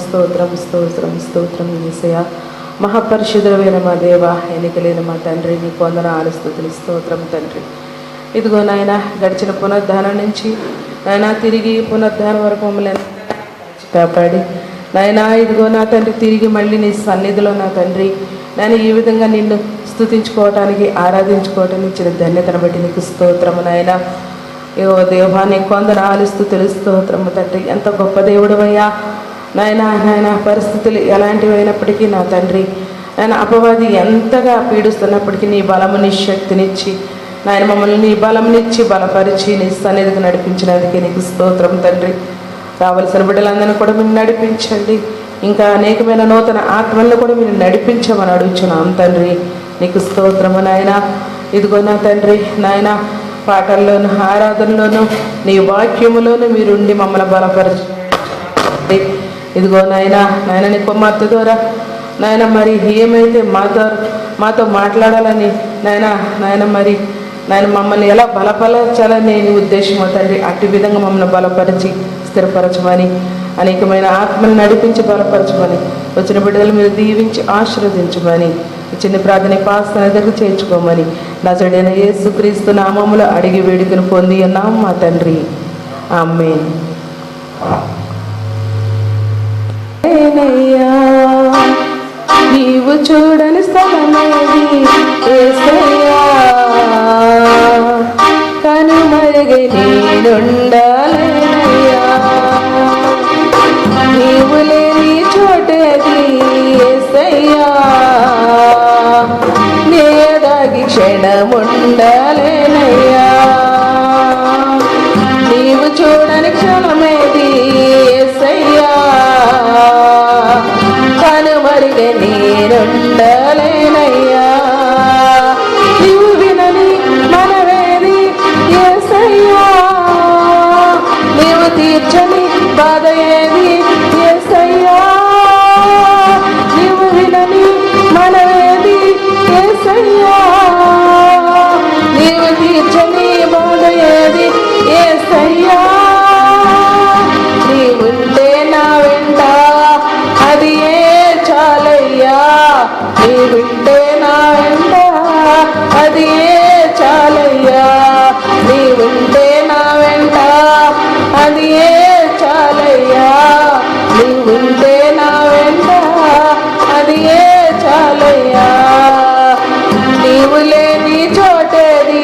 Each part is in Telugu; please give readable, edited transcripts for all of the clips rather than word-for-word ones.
స్తోత్రం స్తోత్రం స్తోత్రం యేసయ్యా. మహాపరిశుద్ధుడైన మా దేవ, ఎన్నికలేని మా తండ్రి, నీకు వందనాలు స్తుతులు స్తోత్రం తండ్రి. ఇదిగో నాయన, గడిచిన పునరుద్ధానం నుంచి నాయన తిరిగి పునరుద్ధానం వరకు మమ్మల్ని కాపాడి నాయన, ఇదిగో నా తండ్రి, తిరిగి మళ్ళీ నీ సన్నిధిలో నా తండ్రి నేను ఈ విధంగా నిన్ను స్తుతించుకోవటానికి, ఆరాధించుకోవటానికి ఇచ్చిన ధన్యతను బట్టి నీకు స్తోత్రము నాయన. ఏవో దేవా, నీకు వందనాలు స్తుతులు స్తోత్రము తండ్రి. ఎంత గొప్ప దేవుడవయ్యా నాయన. నాయన, పరిస్థితులు ఎలాంటివి అయినప్పటికీ నా తండ్రి, నాయన అపవాది ఎంతగా పీడిస్తున్నప్పటికీ నీ బలము, నీ శక్తినిచ్చి నాయన మమ్మల్ని నీ బలంనిచ్చి బలపరిచి నీ సన్నిధికి నడిపించినందుకే నీకు స్తోత్రం తండ్రి. రావాల్సిన బిడ్డలందరినీ కూడా మీరు నడిపించండి. ఇంకా అనేకమైన నూతన ఆత్మలను కూడా మీరు నడిపించమని అడుగుచున్నాం తండ్రి. నీకు స్తోత్రము నాయన. ఇదిగో నా తండ్రి నాయన, పాటల్లోనూ ఆరాధనలోనూ నీ వాక్యములోనూ మీరుండి మమ్మల్ని బలపరచండి. ఇదిగో నాయన, నాయన నీ కుమార్తె ద్వారా నాయన మరి ఏమైతే మాతో మాట్లాడాలని నాయన మరి నాయన మమ్మల్ని ఎలా బలపరచాలని నీ ఉద్దేశం తండ్రి, అట్టి విధంగా మమ్మల్ని బలపరిచి స్థిరపరచమని, అనేకమైన ఆత్మను నడిపించి బలపరచమని, వచ్చిన బిడ్డలు మీరు దీవించి ఆశీర్వదించమని, చిన్న ప్రార్థన పాస్తన దగ్గర చేర్చుకోమని నజరేయుడైన యేసుక్రీస్తు నామములో అడిగి వేడుకను పొంది ఉన్నాం మా తండ్రి. ఆమేన్. నీవు చూడని స్థలమేది యేసయ్యా, కనుమరుగై నేనుండాలయ్యా. నీవు లేని చోటేది యేసయ్యా, నేదాగి క్షణముండాలేనయ్యా. నీవు చూడని క్షణమేది యేసయ్యా, కనుమరుగై నేనుండాలేనయ్యా. నీవు వినని మనవేది యేసయ్యా, నీవు తీర్చని బాధ ఏది యేసయ్యా. నీవు వినని మనవేది యేసయ్యా, నీవు తీర్చని బాధ ఏది యేసయ్యా. నీవుంటే నా వెంట అది ఏ చాలయ్యా, నీవుంటే నా వెంట అది ఏ చాలయ్యా. నీవుంటే నా వెంట అది ఏ చాలయ్యా, నీవుంటే నా వెంట అది ఏ చాలయ్యా. నీవు లేని చోటేది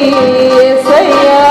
యేసయ్యా,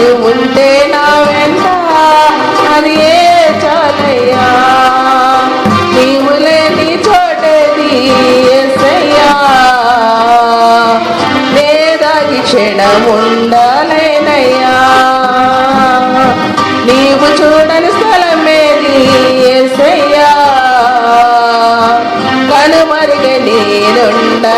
నువ్వుంటే నా వెంట అది ఏ చాలయ్యా. నీవు లేని చోటేది యేసయ్యా, నేదాగి క్షణం ఉండలేనయ్యా. నీవు చూడని స్థలమేది యేసయ్యా, కనుమరుగ నేనుండలేనయ్యా.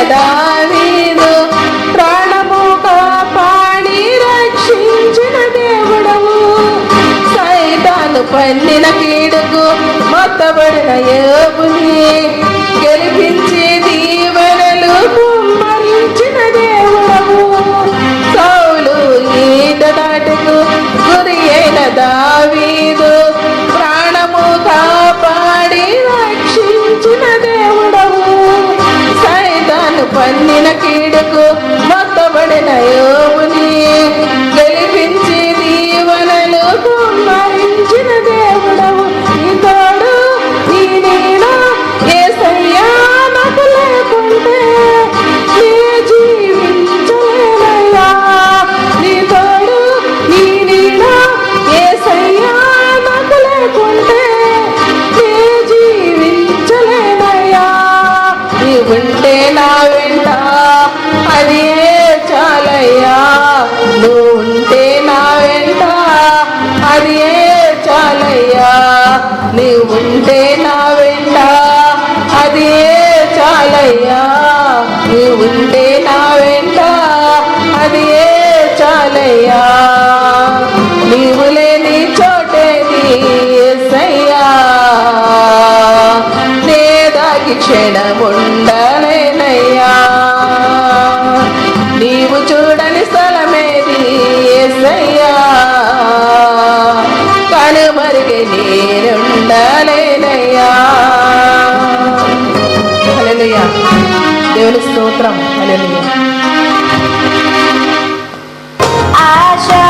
దావీదు ప్రాణము కాపాడి రక్షించిన దేవుడవు, సైతాను పన్నిన కీడుకు మొత్తబడిన యోబుని గెలిపించి దీవెనలు కుమ్మరించిన దేవుడవు, సౌలు ఈట దాటకు గురి అయిన దావీదు ప్రాణము కాపాడి రక్షించిన దేవుడవు, పన్నిన కీడుకు మొత్తబడిన యోబుని గెలిపించి దీవెనలు కుమ్మరించిన దేవుడవు. నీ తోడు నీ నీడ యేసయ్యా నాకు లేకుంటే నీ జీవించలేనయ్యా. నీ తోడు నీ నీడ యేసయ్యా నాకు లేకుంటే నీ జీవించలేనయ్యా. నీవుంటే నా వెంట అది ఏ చాలయ్యా, నువ్వుంటే నా వెంట అది ఏ చాలయ్యా. నువ్వుంటే నా వెంట అది ఏ చాలయ్యా, నువ్వుంటే నా వెంట అది ఏ చాలయ్యా. నీవు లేని చోటేది యేసయ్యా, నేదాగి క్షణముండలేనయ్యా. నీవు చూడని స్థలమేది యేసయ్యా, కనుమరుగే నేనుండలేనయ్యా. హల్లెలూయా, దేవుని స్తోత్రం. హల్లెలూయా. ఆశా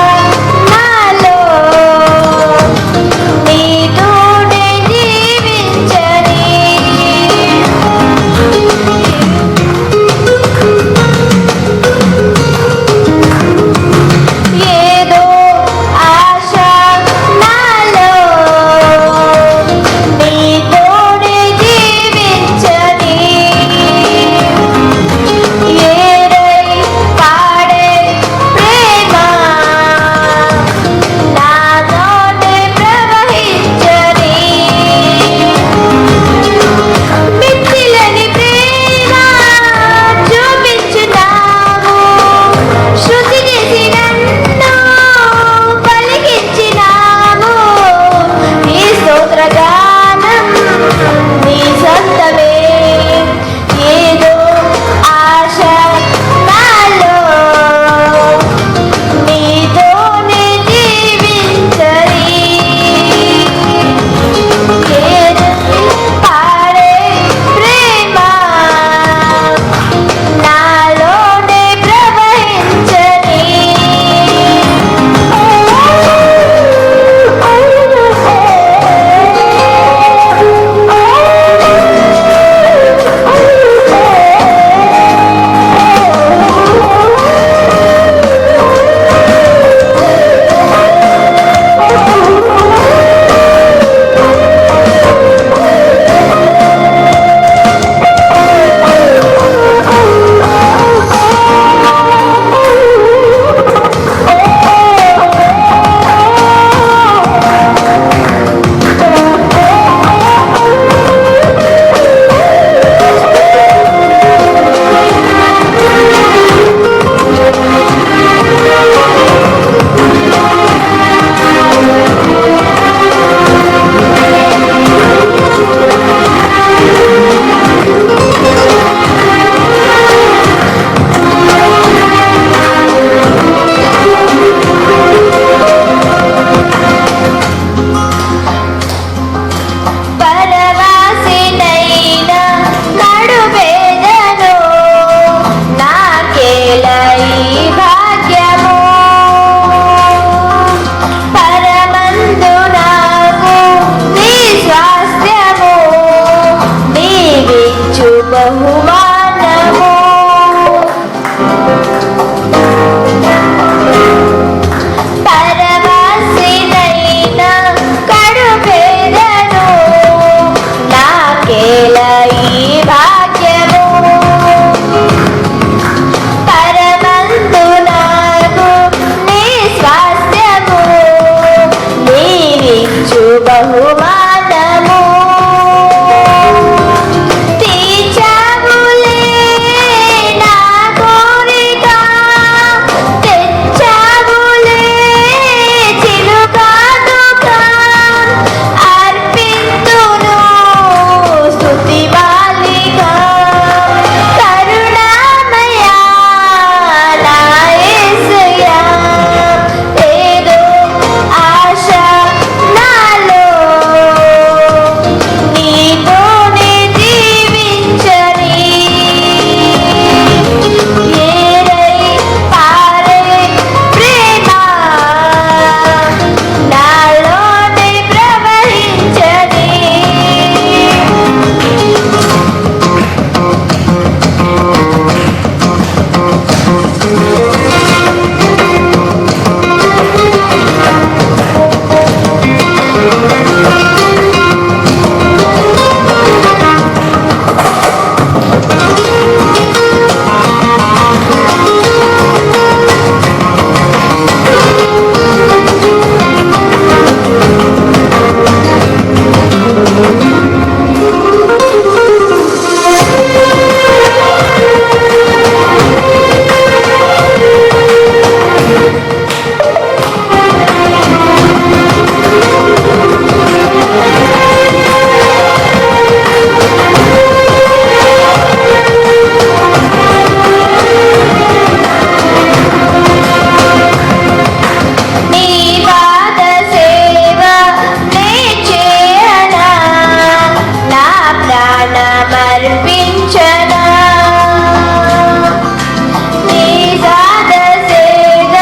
బహుమానము తీర్చావులే నా కోరిక, తెచ్చావులే చిలుకాదుక, అర్పింతును స్తుతి బాలిక. కరుణామయా నా యేసయ్యా, ఏదో ఆశ నాలో, నీతోనే జీవించని. ఏరై పారే ప్రేమ నాలోనే ప్రవహించని. నీ పాద సేవ నే చేయనా, నా ప్రాణమర్పించనా. నీ పాద సేవ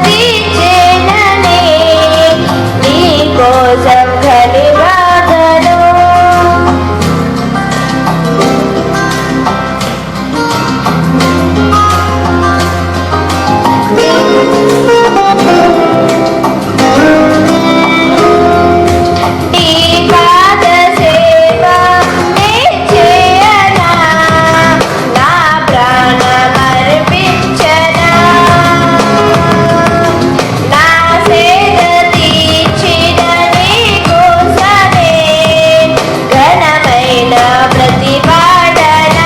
తీర్చేననే, నీ కోసం కలిగాను. నీ పాద సేవ నే చేయనా, నా ప్రాణమర్పించనా. నా సేద తీర్చిన నీ కోసమే ఘనమైన ప్రతిపాదన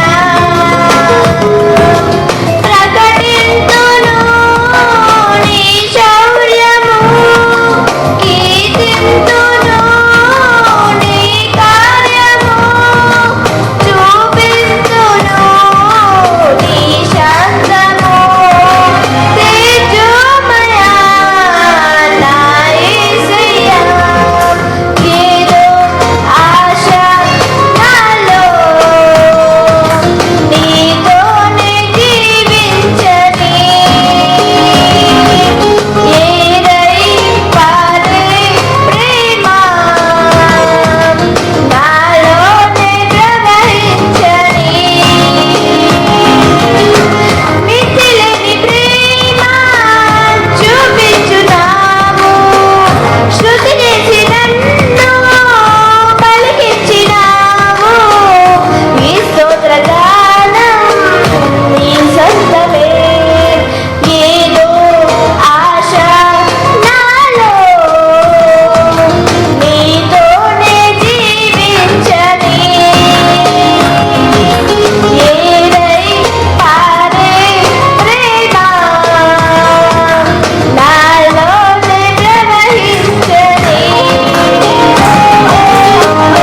ప్రకటింతును. నీ శౌర్యము కీర్తింతును, నీ కార్యము చూపింతును, నీ శాంతము తేజోమయా నా యేసయ్యా. ఏదో ఆశ నాలో, నీతోనే జీవించని. ఏరై పారే ప్రేమ నాలోనే ప్రవహించని. మితిలేని ప్రేమ చూపించున్నావు, శృతి చేసి నన్ను పలికించినావు. ఈ స్తోత్రగానం నీ సొంతమే. ఏదో ఆశ నాలో, నీతోనే జీవించని. ఏరై పారే ప్రేమ నాలోనే ప్రవహించని.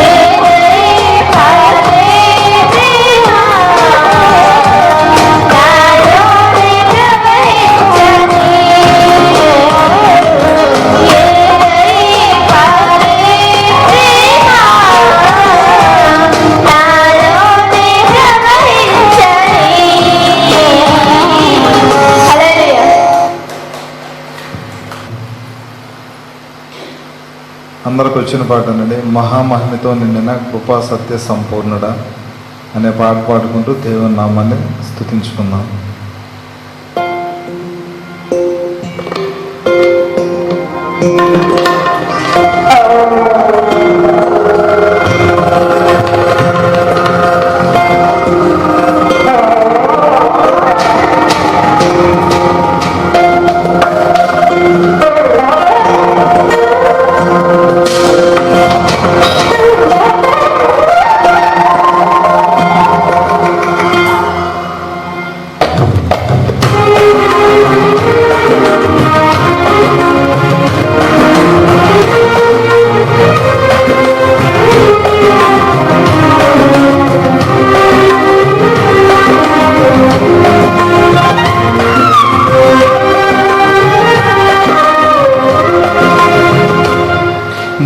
ఏరై పారే ప్రేమ నాలోనే ప్రవహించని. ఏరై పారే ప్రేమ నాలోనే ప్రవహించని. హల్లెలూయా. అందరికి వచ్చిన పాట అండి. మహామహిమతో నిండిన కృపా సత్య సంపూర్ణుడా అనే పాట పాడుకుంటూ దేవుని నామాన్ని స్తుతించుకుందాం.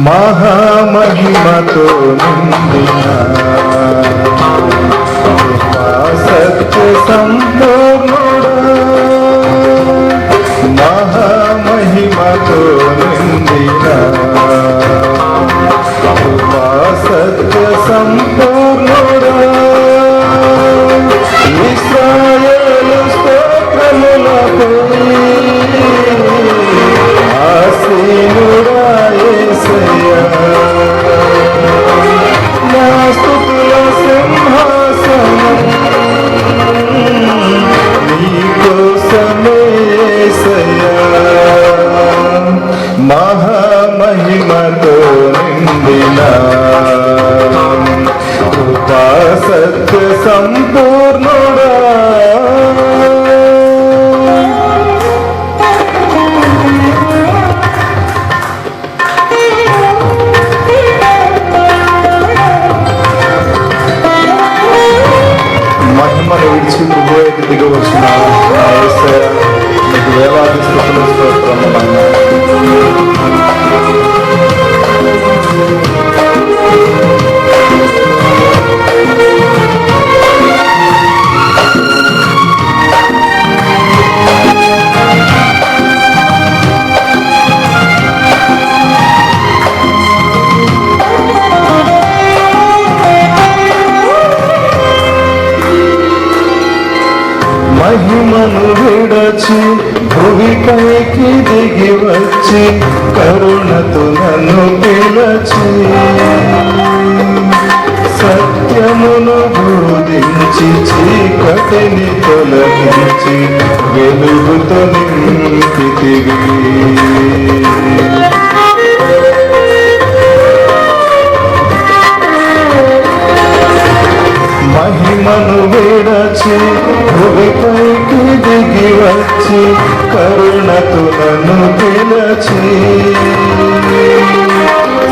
మహామహిమతో నిండిన కృపా సత్య సంపూర్ణుడా, మహామహిమతో నిండిన కృపా సత్య సంపూర్ణుడా, ఇశ్రాయేలు స్తోత్రములపై ఆసీనుడా యేసయ్యా, నా స్తుతుల సింహాసనం నీకోసమే యేసయ్యా, మహామహిమతో నిండిన కృపా సత్య సంపూర్ణుడా. మహిమను విడిచి భూమికి దిగవచ్చిన నా యేసయ్యా, నీకు వేలాది స్తుతులు స్తోత్రములైనా. మహిమను విడచి భువిపైకి దిగి వచ్చి కరుణతో నన్ను పిలచి సత్యమును బోధించి చీకటిని తొలగించి వెలుగుతో నింపితివి. మహిమను విడచి భూమిపైకి దిగి వచ్చి కరుణతో నన్ను పిలచి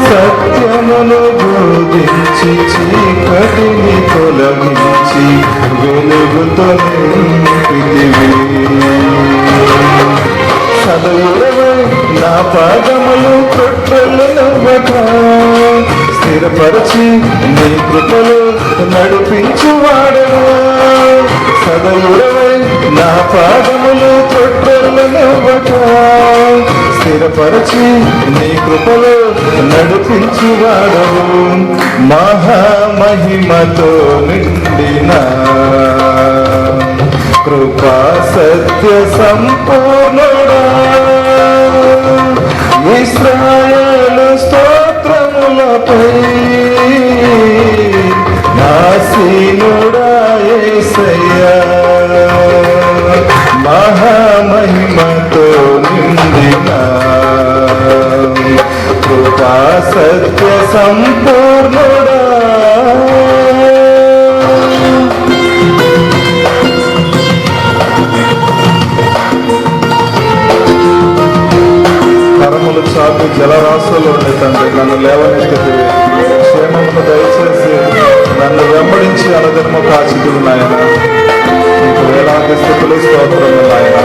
సత్యమును బోధించి చీకటిని తొలగించి వెలుగుతో నింపితివి. సదవుడవై నా పాదములు తొట్టెలు నవ్వక స్థిరపరచి నీ కృపలు నడిపించువాడవా. సదవుడవై నా పాదములు తొట్టెలు నవ్వక స్థిరపరచి నీ కృపలు నడిపించువాడవు. మహామహిమతో నిండిన కృపా సత్య సంపూర్ణుడా, ఇశ్రాయేలు స్తోత్రములపై ఆసీనుడా యేసయ్యా, మహామహిమతో నిండిన కృపా సత్య సంపూర్ణుడా. కరములు చాపి జలరాశుల్లో తండ్రి నన్ను లేవనెత్తితివి. క్షేమమును దయచేసి నన్ను వెంబడించి అనుదినము కాచితివి నాయన. నీకు వేలాది స్తుతులు స్తోత్రములు నాయన.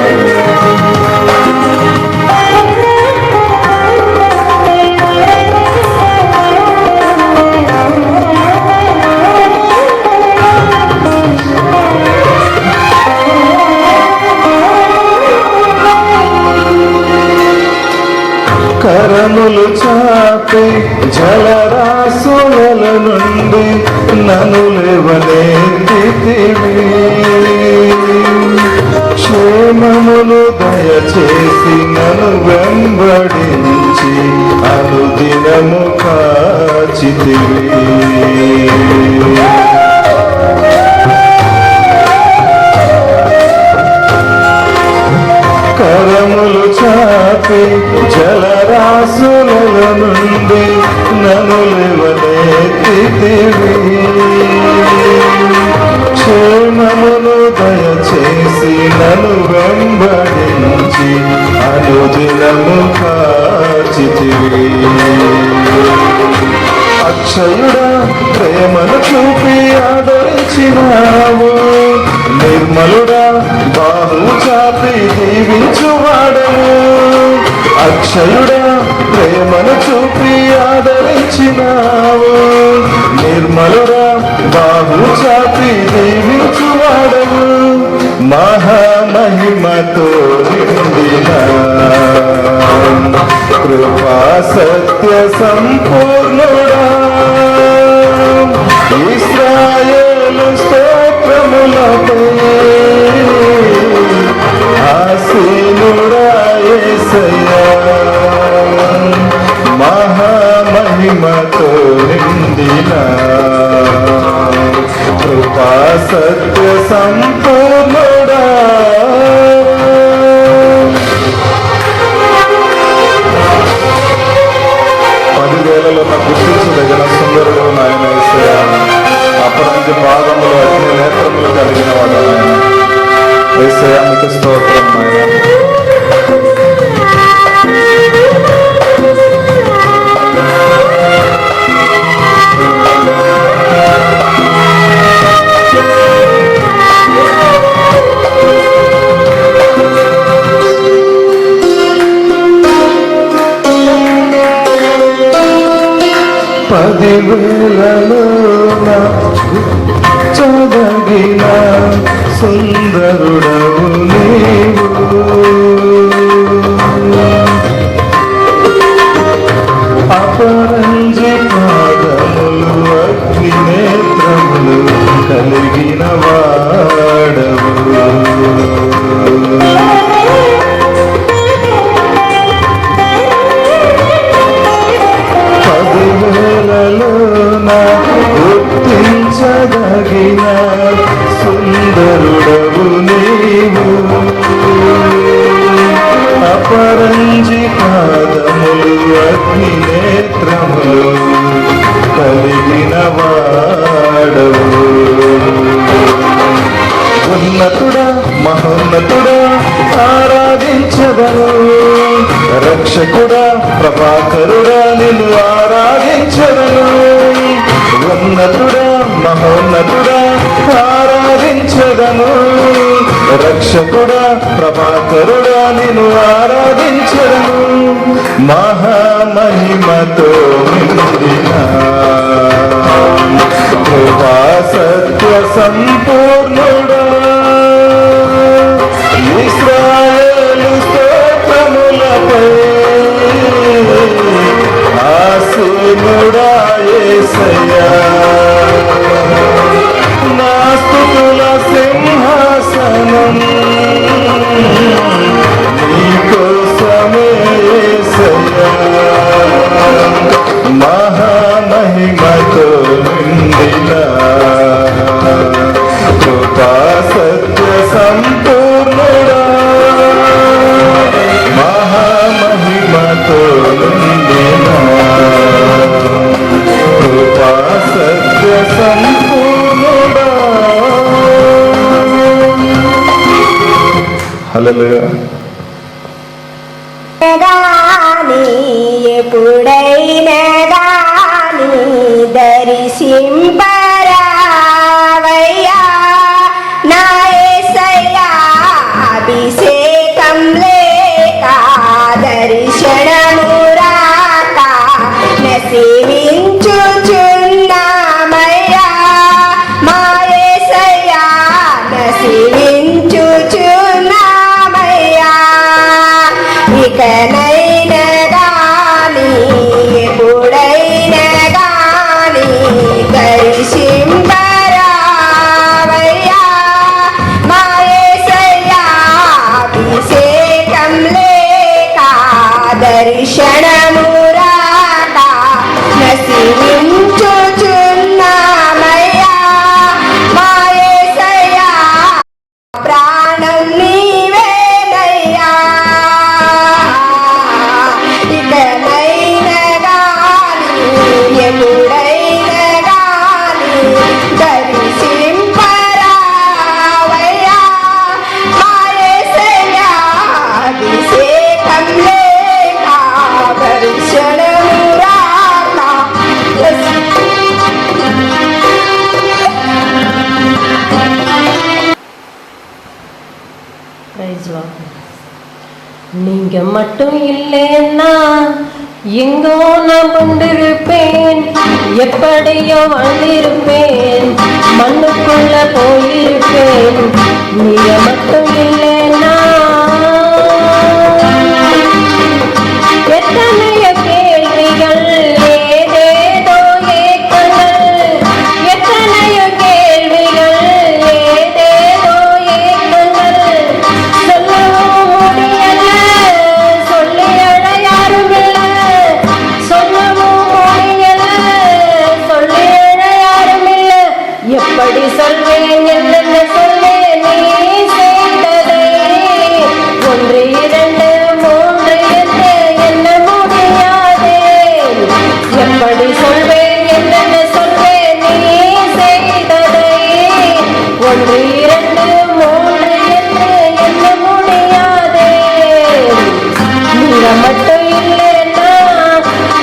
కరములు చాపి జలరాశుల నుండి నన్ను లేవనెత్తితివి. క్షేమమును దయచేసి నన్ను వెంబడించి అనుదినము కాచితివి. కరములు చాపి జలరాశుల నుండి నన్ను లేవనెత్తితివి. క్షేమమును దయచేసి నన్ను వెంబడించి అనుదినము కాచితివి. అక్షయుడా ప్రేమను చూపి ఆదరించినావు. నిర్మలుడా బాహు చాపి దీవించువాడము. అక్షయుడా ప్రేమను చూపి ఆదరించినావు, నిర్మలుడా బాహు చాపి దీవించువాడవు, మహామహిమతో నిండిన కృపా సత్య సంపూర్ణుడా, ఇశ్రాయేలు స్తోత్రములపై ఆసీనుడా యేసయ్యా, మహామహిమతో నిండిన కృపా సత్య సంపూర్ణుడా. పదివేలలో నాకు గుర్తించదగిన సుందరుడు నాయన యేసయ్యా, అపరంజ భాగములు అగ్ని నేత్రములు కలిగిన వాడు నాయన యేసయ్యా, మీకు స్తోత్రం నాయన. పదివేలలో చదగిన సుందరుడవు నీవు, అపరంజి పాదములు అగ్ని నేత్రములు కలిగిన వాడవు, గుర్తించదగిన సుందరుడవు నీవు, అపరంజి పాదములు అగ్ని నేత్రములు కలిగిన వాడవు, ఉన్నతుడా మహోన్నతుడా ఆరాధించదను, రక్షకుడా ప్రభాకరుడా నిన్ను ఆరాధించదను, ఉన్నతుడా మహోన్నతుడా ఆరాధించదను, రక్షకుడా ప్రభాకరుడా నిన్ను ఆరాధించదను, మహామహిమతో నిండిన కృపా సత్య సంపూర్ణుడా, ఇశ్రాయేలు స్తోత్రములపై ఆసీనుడా యేసయ్యా, నా స్తుతుల సింహాసనం నీకోసమే యేసయ్యా, మహామహిమతో నిండిన కృపా సత్య సంపూర్ణుడా, మహామహిమతో నిండిన కృపా సత్య సంపూర్ణుడా. హల్లెలూయా. ఎప్పుడైనా గాని దర్శింపరావయ్యా నా యేసయ్యా, అభిషేకం లేక దర్శనము రాక నశించుచున్నామయ్యా, మా యేసయ్యా నశించుచున్నామయ్యా, ఇకనైనా గాని ఎప్పుడైనా గాని దర్శింపరావయ్యా இங்க மட்டும் இல்லைன்னா எங்கோ நான் கொண்டிருப்பேன், எப்படியோ வாழ்ந்திருப்பேன், மண்ணுக்குள்ள போயிருப்பேன். நீங்க மட்டும் இல்லைன்னா எத்தனையோ கேள்விகள், ஏதேதோ ஏக்கங்கள், எத்தனையோ கேள்விகள், ஏதேதோ ஏக்கங்கள். சொல்லவும் முடியல, சொல்லி அழ யாரும் இல்ல. சொல்லவும் முடியல, சொல்லி அழ யாரும் இல்ல. எப்படி சொல்வேன், என்னென்ன சொல்வேன் நீ செய்ததை. ஒன்று இரண்டு மூன்று என்று என்ன முடியாதே. எப்படி சொல்வேன், என்னென்ன சொல்வேன் நீ செய்ததை. ஒன்று இரண்டு மூன்று என்று என்ன முடியாதே. நீங்க மட்டும் இல்லைன்னா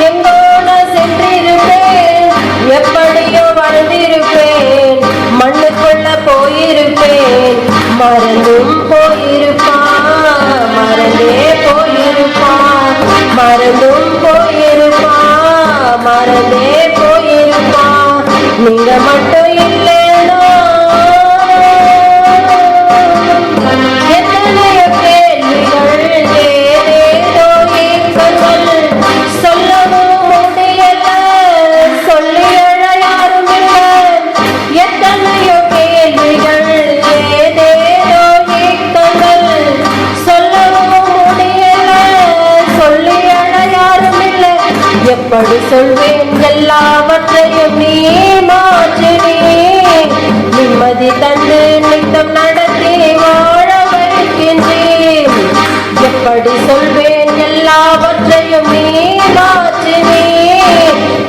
எங்கோ நான் சென்றிருப்பேன், எப்படியோ வாழ்ந்திருப்பேன், மண்ணுக்குள்ள போயிருப்பேன். மறந்தும் போயிருப்பான், மறந்தே போயிருப்பான், மறந்தும் போயிருப்பான், மறந்தே போயிருப்பான். நீங்க மட்டும் இல்லைன்னா எத்தனையோ கேள்விகள், ஏதேதோ ஏக்கங்கள். சொல்லவும் முடியல, சொல்லி அழ யாரும் இல்ல. எத்தனையோ கேள்விகள், ஏதேதோ ஏக்கங்கள். சொல்லவும் முடியல, சொல்லி அழ யாரும் இல்ல. எப்படி சொல்வேன், எல்லாவற்றையும் நீ மாற்றினே. நிம்மதி தந்து நித்தம் நடத்தி வாழ வைக்கின்றேன். எப்படி சொல்வேன், எல்லாவற்றையும் நீ மாற்றினே.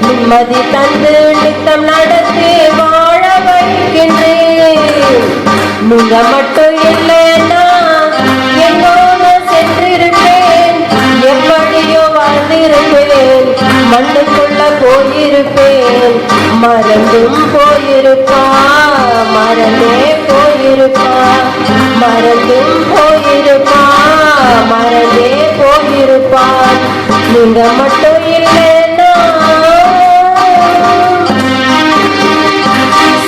நிம்மதி தந்து நித்தம் நடத்தி வாழ வைக்கின்றேன். நீங்க மட்டும் இல்லைன்னா எங்கோ நான் சென்றிருப்பேன், எப்படியோ வாழ்ந்திருப்பேன், மண்ணுக்குள்ள போயிருப்பேன். மறந்தும் போயிருப்பான், மறந்தே போயிருப்பான், மறந்தும் போயிருப்பான், மறந்தே போயிருப்பான். நீங்க மட்டும் இல்லைன்னா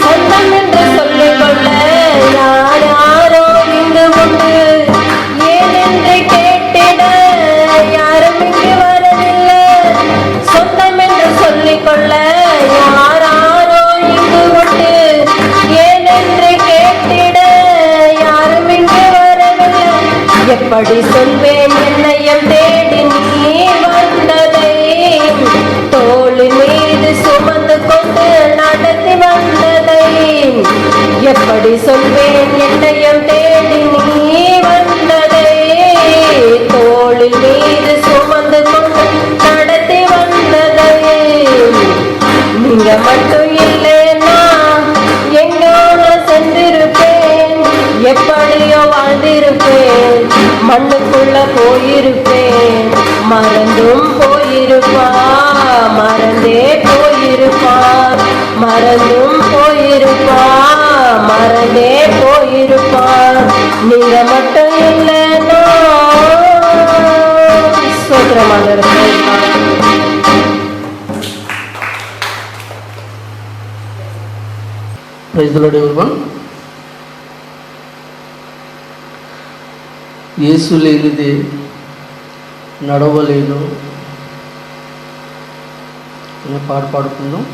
சொந்தம் என்று சொல்லிக்கொள்ள யார் யாரோ இங்கு உண்டு. ஏனென்று கேட்டிட யாரும் இங்கு வரவில்லை. சொந்தம் என்று சொல்லிக்கொள்ள யார் யாரோ இங்கு உண்டு. ஏனென்று கேட்டிட யாரும் இங்கு வரவில்லை. எப்படி சொல்வேன், என்னையம் தேடி நீ வந்ததை. தோளின் மீது சுமந்து கொண்டு நடத்தி வந்ததை. எப்படி சொல்வேன், என்னையம் தேடி நீ வந்ததை. தோளின் மீது சுமந்து கொண்டு நடத்தி வந்ததை. நீங்க மட்டும் இல்லைன்னா எங்கோ நான் சென்றிருப்பேன், எப்படியோ வாழ்ந்திருப்பேன், மண்ணுக்குள்ள போயிருப்பேன். மறந்தும் போயிருப்பான், மறந்தே போயிருப்பான், மறந்தும் போயிருப்பான், மறந்தே போயிருப்பான். நீங்க மட்டும் இல்லைன்னா சோத்திரமாக இருப்பேன். Praise the Lord everyone. యేసు లేనిదే నడవలేను అనే పాట పాడుకుందాం.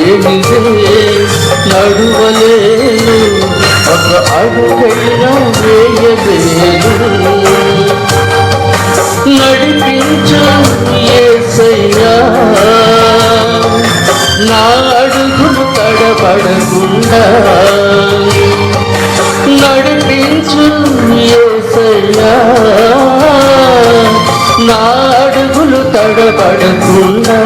లేనిదే నడువలేను, ఒక అడుగైనా వేయలేను. నడిపించు యేసయ్యా, నా అడుగులు తడబడకుండా. నడిపించు యేసయ్యా, నా అడుగులు తడబడకుండా.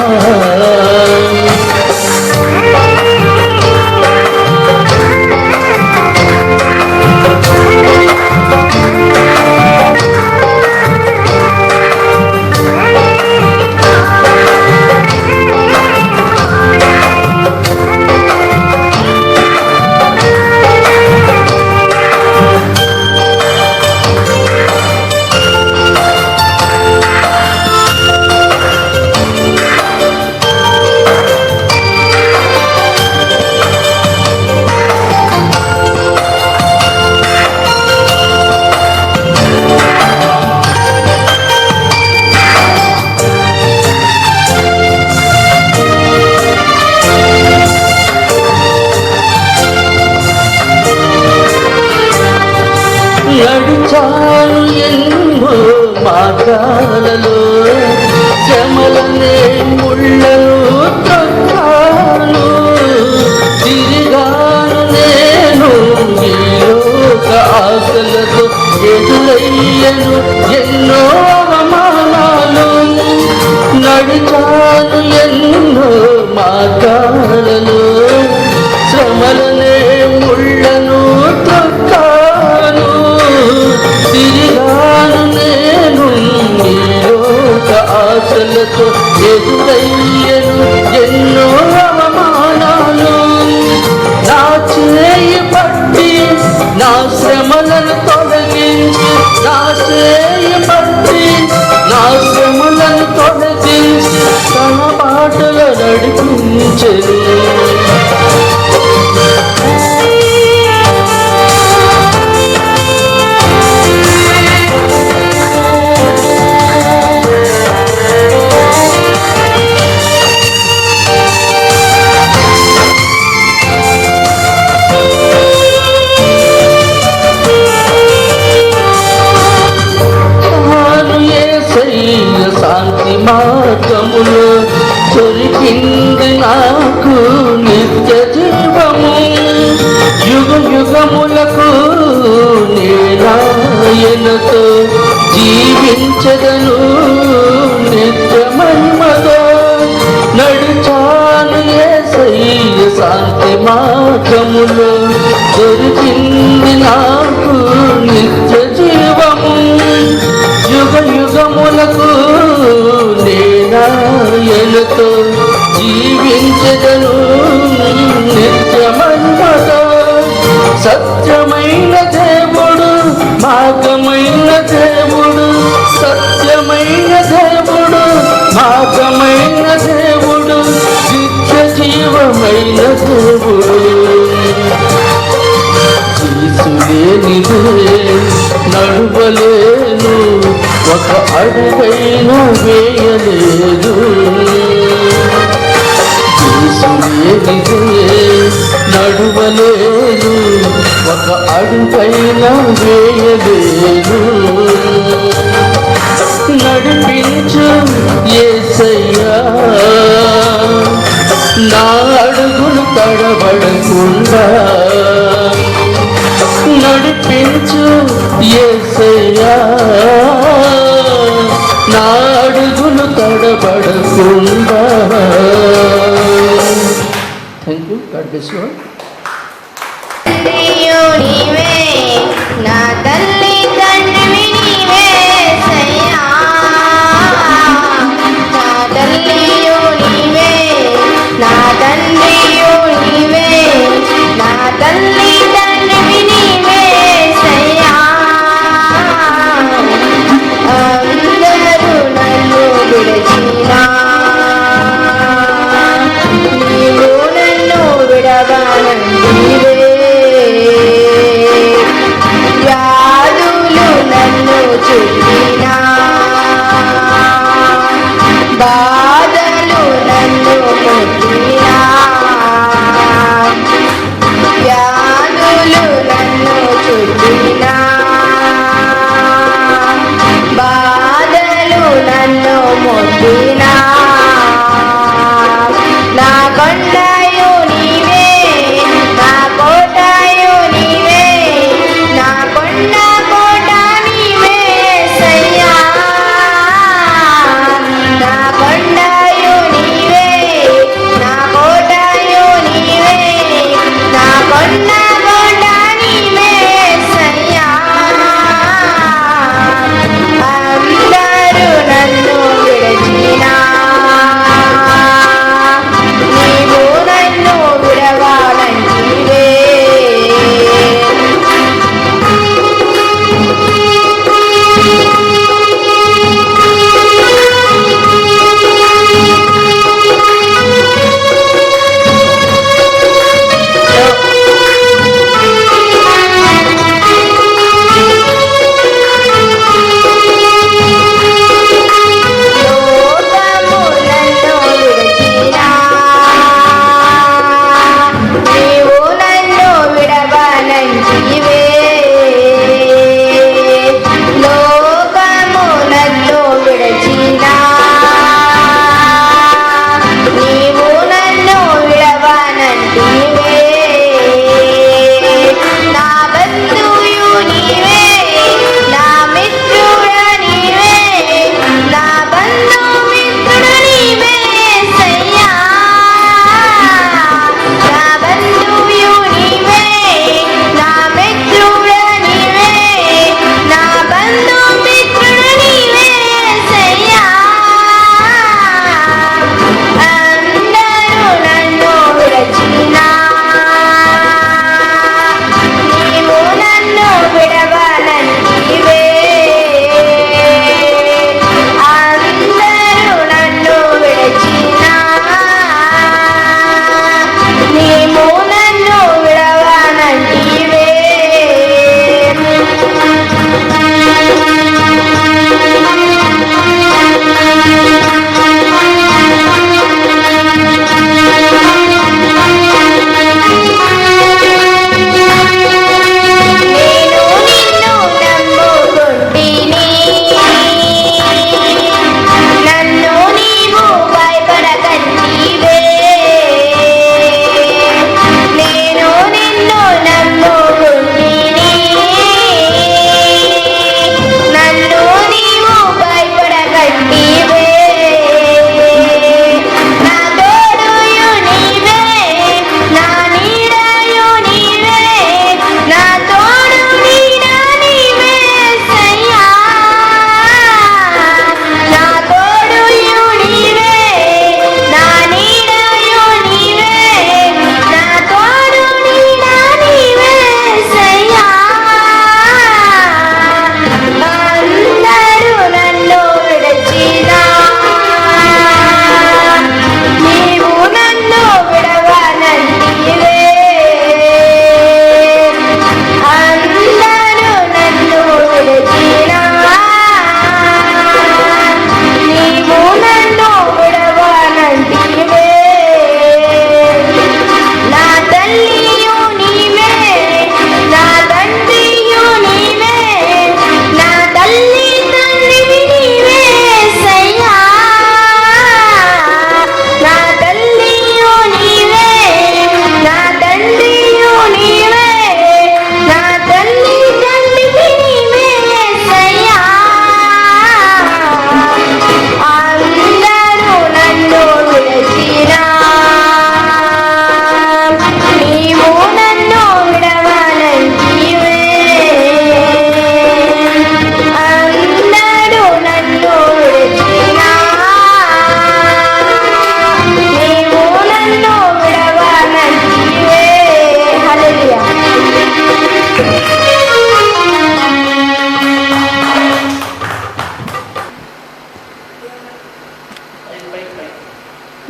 నడిచాను ఎన్నో మార్గాలలో, శ్రమలనే ముళ్ళను త్రొక్కాను. తిరిగాను నేను ఈ లోక ఆశలతో, ఎదురయ్యను ఎన్నో అవమానాలు. నడిచాను ఎన్నో మార్గాలలో, శ్రమలనే ముళ్ళను త్రొక్కాను. తిరిగాను నేను ఈ లోక ఆశలతో, ఎదురయ్యను ఎన్నో అవమానాలు. నా చేయి పట్టి నా శ్రమలను తొలగించి, నా చేయి పట్టి నా శ్రమలను తొలగించి, తన బాటలో నడిపించెను. శాంతి మార్గములో దొరికింది నాకు నిత్య జీవము. యుగ యుగములకు నేనాయనతో జీవించదను నిత్య మహిమతో. నడిచాను యేసయ్య శాంతి మార్గములో, దొరికింది నాకు నిత్య జీవము. యుగ యుగములకు నేనాయనతో జీవించదను నిత్య మహిమతో. సత్యమైన దేవుడు, మార్గమైన దేవుడు, సత్యమైన దేవుడు, మార్గమైన దేవుడు, నిత్య జీవమైన దేవుడు. తీసులేనిదే నడువలేను, ఒక అడుగైనా వేయలేదు. తీసులేనిదే నడువలేను, ఒక అడుగైనా వేయలేదు. నడిపించు యేసయ్యా, నా అడుగులు తడబడకుండా. నడిపించు యేసయ్యా, నా అడుగులు తడబడకుండా. Thank you. God bless you. నీవే నా తల్లి తండ్రివి నీవే సయ్యా, నా తల్లియు నీవే, నా తండ్రియు నీవే, నా తల్లి తండ్రివి నీవే సయ్యా. అందరూ నన్ను విడచినా నీవు నన్ను విడవన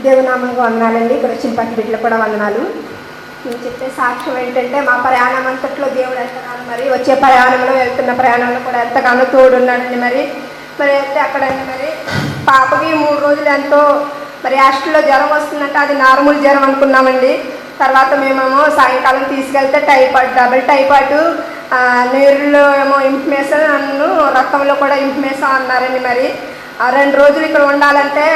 దేవునామానికి వందనాలండి. ఇక్కడ వచ్చిన ప్రతి బిడ్డలు కూడా వందనాలు. నేను చెప్పే సాక్ష్యం ఏంటంటే మా ప్రయాణం అంతట్లో దేవుడు ఎంతగానో మరి వచ్చే ప్రయాణంలో వెళ్తున్న ప్రయాణంలో కూడా ఎంతగానో తోడున్నాడండి. మరి అయితే అక్కడండి మరి పాపకి 3 రోజులు ఎంతో మరి హాస్టల్లో జ్వరం వస్తుందంటే అది నార్మల్ జ్వరం అనుకున్నామండి. తర్వాత మేమేమో సాయంకాలం తీసుకెళ్తే టైఫాయిడ్, డబుల్ టైఫాయిడ్, నీరులో ఏమో ఇంఫ్మేషన్ అన్ను రక్తంలో కూడా ఇంఫ్మేషన్ అన్నారండి. మరి 2 రోజులు ఇక్కడ ఉండాలంటే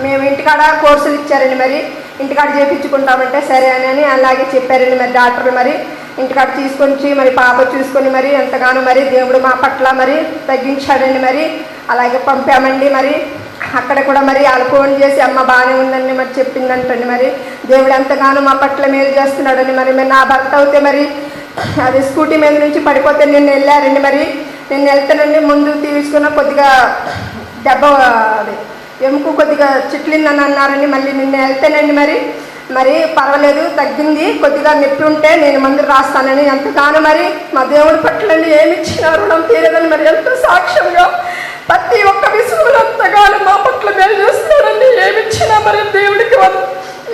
మేము ఇంటికాడ కోర్సులు ఇచ్చారండి. మరి ఇంటికాడ చేయించుకుంటామంటే సరే అని అలాగే చెప్పారండి. మరి డాక్టర్లు మరి ఇంటికాడ తీసుకొని మరి పాప చూసుకొని మరి ఎంతగానో మరి దేవుడు మా పట్ల మరి తగ్గించాడండి. మరి అలాగే పంపామండి. మరి అక్కడ కూడా మరి వాళ్ళు ఫోన్ చేసి అమ్మ బాగానే ఉందండి మరి చెప్పిందంటండి. మరి దేవుడు ఎంతగానో మా పట్ల మేలు చేస్తున్నాడండి. మరి నా భర్త అయితే మరి అది స్కూటీ మీద నుంచి పడిపోతే నిన్న వెళ్ళారండి. మరి నిన్న వెళ్తానండి ముందు తీసుకున్న కొద్దిగా దెబ్బ అది ఎముక కొద్దిగా చిట్లిందని అన్నారండి. మళ్ళీ నిన్న వెళ్తేనండి మరి పర్వాలేదు తగ్గింది, కొద్దిగా నొప్పి ఉంటే నేను మందులు రాస్తానని ఎంతగానో మరి మా దేవుడి పట్లండి ఏమి ఇచ్చినా రుణం తీరదని మరి ఎంతో సాక్ష్యంగా ప్రతి ఒక్క విషయంలో ఎంతగానో మా పట్ల మేలు చేస్తున్నాడండి. ఏమిచ్చినా మరి దేవుడికి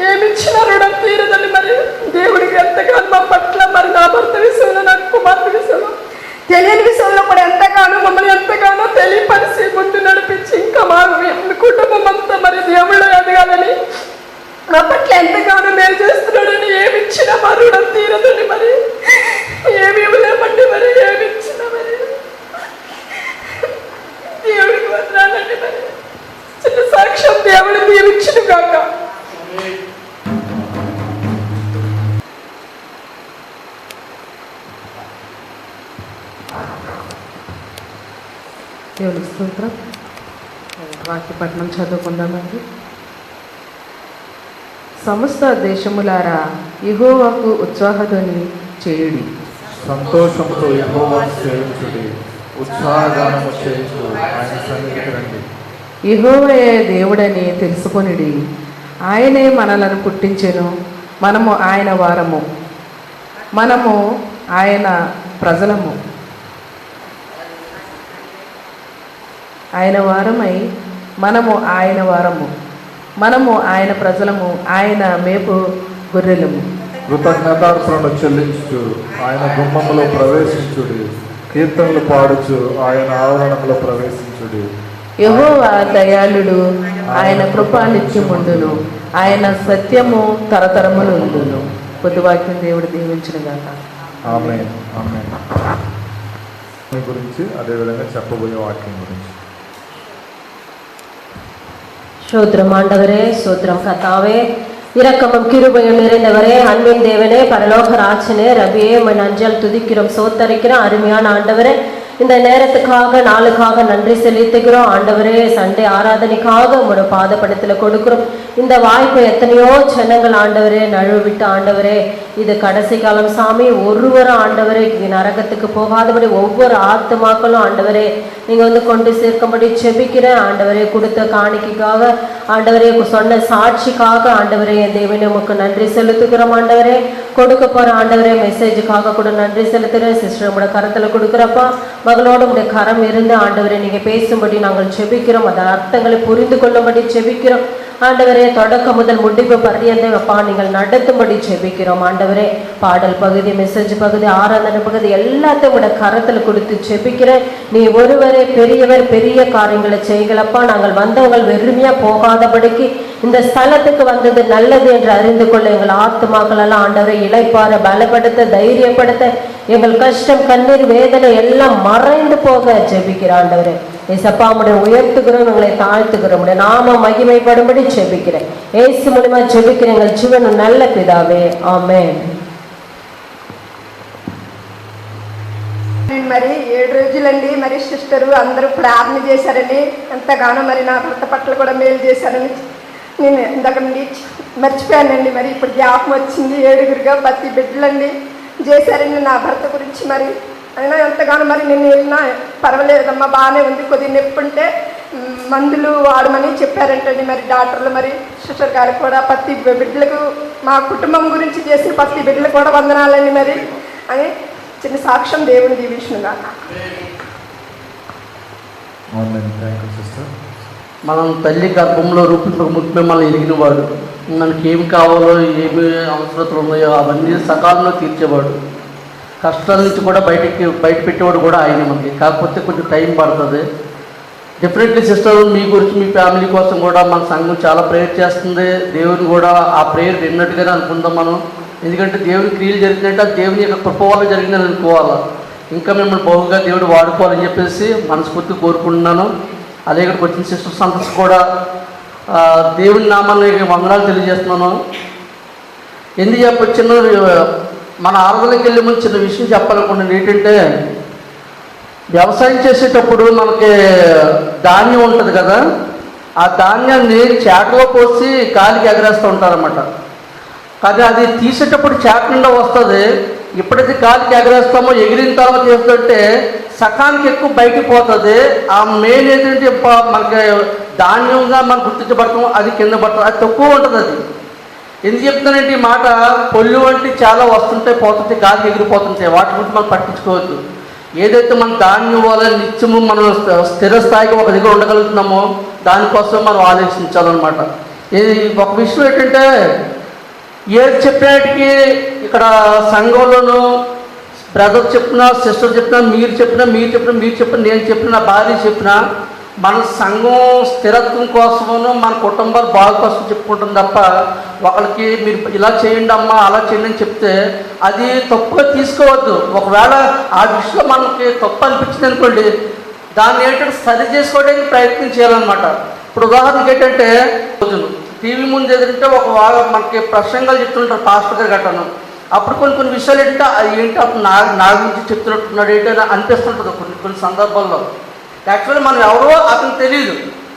ఏమిచ్చినా రుణం తీరదని మరి దేవుడికి ఎంతగానో మా పట్ల మరి నా భర్త విషయంలో నా కుమార్తె విషయంలో తెలియని విషయంలో కూడా ఎంతగానో మమ్మల్ని ఎంతగానో తెలియపరిచి ముందు నడిపించి ఇంకా మా కుటుంబం అంతా మరి దేవుళ్ళు ఎదగాలని మా పట్ల ఎంతగానో మేలు చేస్తున్నాడని ఏమిచ్చినా మా రుణం తీరదని మరి ఏమి ఇవ్వలేమండి. మరి ఏమిచ్చినా మరి దేవుడికి వదనాలండి. మరి చిన్న సాక్ష్యం దేవుడు దీవించును కాక. దేవుని స్తోత్రం. వాక్యపట్నం చదువుకుందామండి. సమస్త దేశములారా యెహోవాకు ఉత్సాహధ్వని చేయుడి, సంతోషంతో యెహోవాను సేవించుడి, ఉత్సాహగానము చేయుచు ఆయన సన్నిధికి రండి. యెహోవాయే దేవుడని తెలుసుకొనిడి. ఆయనే మనలను పుట్టించెను, మనము ఆయన వారము, మనము ఆయన ప్రజలము. ఆయన వారమై మనము ఆయన వారము, మనము ఆయన ప్రజలము, ఆయన మేపు గొర్రెలము. కృతజ్ఞతార్పణలు చెల్లించుచు ఆయన గుమ్మములో ప్రవేశించుడి, కీర్తనలు పాడుచు ఆయన ఆవరణంలో ప్రవేశించుడి. యెహోవా దయాళుడు, ఆయన కృప నిత్యముండును, ఆయన సత్యము తరతరములు ఉండును. పొద్దువాక్యం దేవుడు దీవించును గాక. ఆమేన్. ఆమేన్. మీ గురించి అదేవిధంగా చెప్పబోయే వాక్యం గురించి. ஸ்தோத்திரம் ஆண்டவரே, ஸ்தோத்திரம் கர்த்தாவே, இரக்கமும் கிருபையும் நிறைந்தவரே, அன்பின் தேவனே, பரலோக ராஜனே, ரபியே, உம்மை நன்றியால் துதிக்கிறோம், சோத்தரிக்கிறோம். அருமையான ஆண்டவரே, இந்த நேரத்துக்காக நாளுக்காக நன்றி செலுத்துகிறோம். ஆண்டவரே, சண்டே ஆராதனைக்காக உங்களோட பாதப்படத்தில் கொடுக்கிறோம். இந்த வாய்ப்பை எத்தனையோ ஜனங்கள் ஆண்டவரே நழுவிட்டு, ஆண்டவரே இது கடைசி காலம் சாமி, ஒருவரும் ஆண்டவரே நரகத்துக்கு போகாதபடி ஒவ்வொரு ஆத்துமாக்களும் ஆண்டவரே நீங்க கொண்டு சேர்க்கும்படி செபிக்கிறேன். ஆண்டவரே கொடுத்த காணிக்கைக்காக, ஆண்டவரே சொன்ன சாட்சிக்காக ஆண்டவரே என் தேவனே உமக்கு நன்றி செலுத்துகிறோம். ஆண்டவரே கொடுக்க போற ஆண்டவரே மெசேஜுக்காக கூட நன்றி செலுத்துகிறேன். சிஸ்டர் உங்களோட கரத்துல கொடுக்குறப்பா, மகளோட உங்களுடைய கரம் இருந்து ஆண்டவரே நீங்க பேசும்படி நாங்கள் செபிக்கிறோம். அதன் அர்த்தங்களை புரிந்து கொள்ளும்படி செபிக்கிறோம். ஆண்டவரே தொடக்கம் முதல் முடிவு பரியந்தே அப்பா நீங்கள் நடத்தும்படி செபிக்கிறோம். ஆண்டவரே பாடல் பகுதி, மெசேஜ் பகுதி, ஆராதனை பகுதி எல்லாத்தையும் உங்களோட கரத்துல கொடுத்து செபிக்கிறேன். நீ ஒருவரே பெரியவர், பெரிய காரியங்களை செய்களப்பா. நாங்கள் வந்தவங்கள் வெறுமையா போகாதபடிக்கு இந்த ஸ்தலத்துக்கு வந்தது நல்லது என்று அறிந்து கொள்ள எங்கள் ஆத்துமாக்கள் எல்லாம் ஆண்டவரை இளைப்பாற, பலப்படுத்த, தைரியப்படுத்த, எங்கள் கஷ்டம், கண்ணீர், வேதனை எல்லாம் மறைந்து போக ஜெபிக்கிற ஆண்டவரே ஏசப்பா உம்முடைய உயர்த்துகிறோம், எங்களை தாழ்த்துகிறோம். உம்முடைய நாம மகிமைப்படும்படி ஜெபிக்கிறேன். ஏசு மூலமா ஜெபிக்கிறேன் எங்கள் ஜீவன் நல்ல பிதாவே, ஆமென். మరి 7 రోజులండి మరి సిస్టరు అందరూ ప్రార్థన చేశారని ఎంతగానో మరి నా భర్త పట్ల కూడా మేలు చేశారని నేను ఇందాక నుండి మర్చిపోయానండి. మరి ఇప్పుడు జ్ఞాపకం వచ్చింది. 7గురుగా ప్రతి బిడ్డలండి చేశారండి నా భర్త గురించి. మరి అయినా ఎంతగానో మరి నేను వెళ్ళినా పర్వాలేదమ్మా బాగానే ఉంది, కొద్దిగా నొప్పి ఉంటే మందులు వాడమని చెప్పారంటండి మరి డాక్టర్లు. మరి సిస్టర్ గారు కూడా ప్రతి బిడ్డలకు, మా కుటుంబం గురించి చేసిన ప్రతి బిడ్డలకు కూడా వందనాలండి మరి అని చిన్న సాక్ష్యం దేవుని దీవించునుగా. మనం తల్లి గర్భంలో రూపింపక ముఖ్య మిమ్మల్ని ఎరిగినవాడు, మనకి ఏమి కావాలో ఏమి అవసరతలు ఉన్నాయో అవన్నీ సకాలంలో తీర్చేవాడు, కష్టాల నుంచి కూడా బయట పెట్టేవాడు కూడా ఆయన మనకి. కాకపోతే కొంచెం టైం పడుతుంది. డెఫినెట్లీ సిస్టర్, మీ గురించి మీ ఫ్యామిలీ కోసం కూడా మన సంఘం చాలా ప్రేయర్ చేస్తుంది. దేవుని కూడా ఆ ప్రేయర్ విన్నట్టుగానే అనుకుందాం మనం. ఎందుకంటే దేవుని క్రియలు జరిగినట్టు అది దేవుని యొక్క కృప వల్ల జరిగిందని అనుకోవాలా. ఇంకా మిమ్మల్ని బహుగా దేవుడు వాడుకోవాలని చెప్పేసి మనస్ఫూర్తిగా కోరుకుంటున్నాను. అలాగే ఇక్కడికి వచ్చిన సిస్టర్స్ అందరూ కూడా దేవుని నామాన్ని వందనాలు తెలియజేస్తున్నాను. ఎందుకు చిన్న మన ఆరాధనకి వెళ్ళే ముందు చిన్న విషయం చెప్పాలనుకుంటున్నాను. ఏంటంటే వ్యవసాయం చేసేటప్పుడు మనకి ధాన్యం ఉంటుంది కదా, ఆ ధాన్యాన్ని చేటలో పోసి గాలికి ఎగరేస్తూ ఉంటారన్నమాట. కానీ అది తీసేటప్పుడు చేట నిండా వస్తుంది. ఎప్పుడైతే గాలికి ఎగరేస్తామో ఎగిరిన తర్వాత ఏంటంటే సకానికి ఎక్కువ బయటికి పోతుంది. ఆ మెయిన్ ఏంటంటే మనకి ధాన్యంగా మనం గుర్తించబడతాము, అది కింద పడుతుంది, అది తక్కువ ఉంటుంది. అది ఎందుకు చెప్తానంటే ఈ మాట, పొల్లు వంటి చాలా వస్తుంటాయి పోతుంటాయి, గాలికి ఎగిరిపోతుంటాయి, వాటి గురించి మనం పట్టించుకోవద్దు. ఏదైతే మన ధాన్యం వల్ల నిత్యము మనం స్థిర స్థాయిగా ఒక దగ్గర ఉండగలుగుతున్నామో దానికోసం మనం ఆలోచించాలన్నమాట. ఇది ఒక విషయం ఏంటంటే, ఏది చెప్పినట్టుకి ఇక్కడ సంఘంలోనూ బ్రదర్ చెప్పినా, సిస్టర్ చెప్పినా, మీరు చెప్పినా, నేను చెప్పిన, నా భార్య చెప్పినా, మన సంఘం స్థిరత్వం కోసమును మన కుటుంబాలు బాగు కోసం చెప్పుకుంటాం తప్ప ఒకరికి మీరు ఇలా చేయండి అమ్మా అలా చేయండి అని చెప్తే అది తప్పుగా తీసుకోవద్దు. ఒకవేళ ఆ విషయంలో మనకి తప్పు అనిపించింది అనుకోండి, దాన్ని ఏంటంటే సరి చేసుకోవడానికి ప్రయత్నం చేయాలన్నమాట. ఇప్పుడు ఉదాహరణకి ఏంటంటే రోజులు టీవీ ముందు ఏదంటే ఒక మనకి ప్రసంగాలు చెప్తుంటారు పాస్టర్ గారు గట్టాను. అప్పుడు కొన్ని విషయాలు ఏంటంటే అది ఏంటి అప్పుడు నా గురించి చెప్తున్నట్టున్నాడు ఏంటని అనిపిస్తుంటుంది కొన్ని సందర్భాల్లో. యాక్చువల్లీ మనం ఎవరో అతనికి తెలియదు,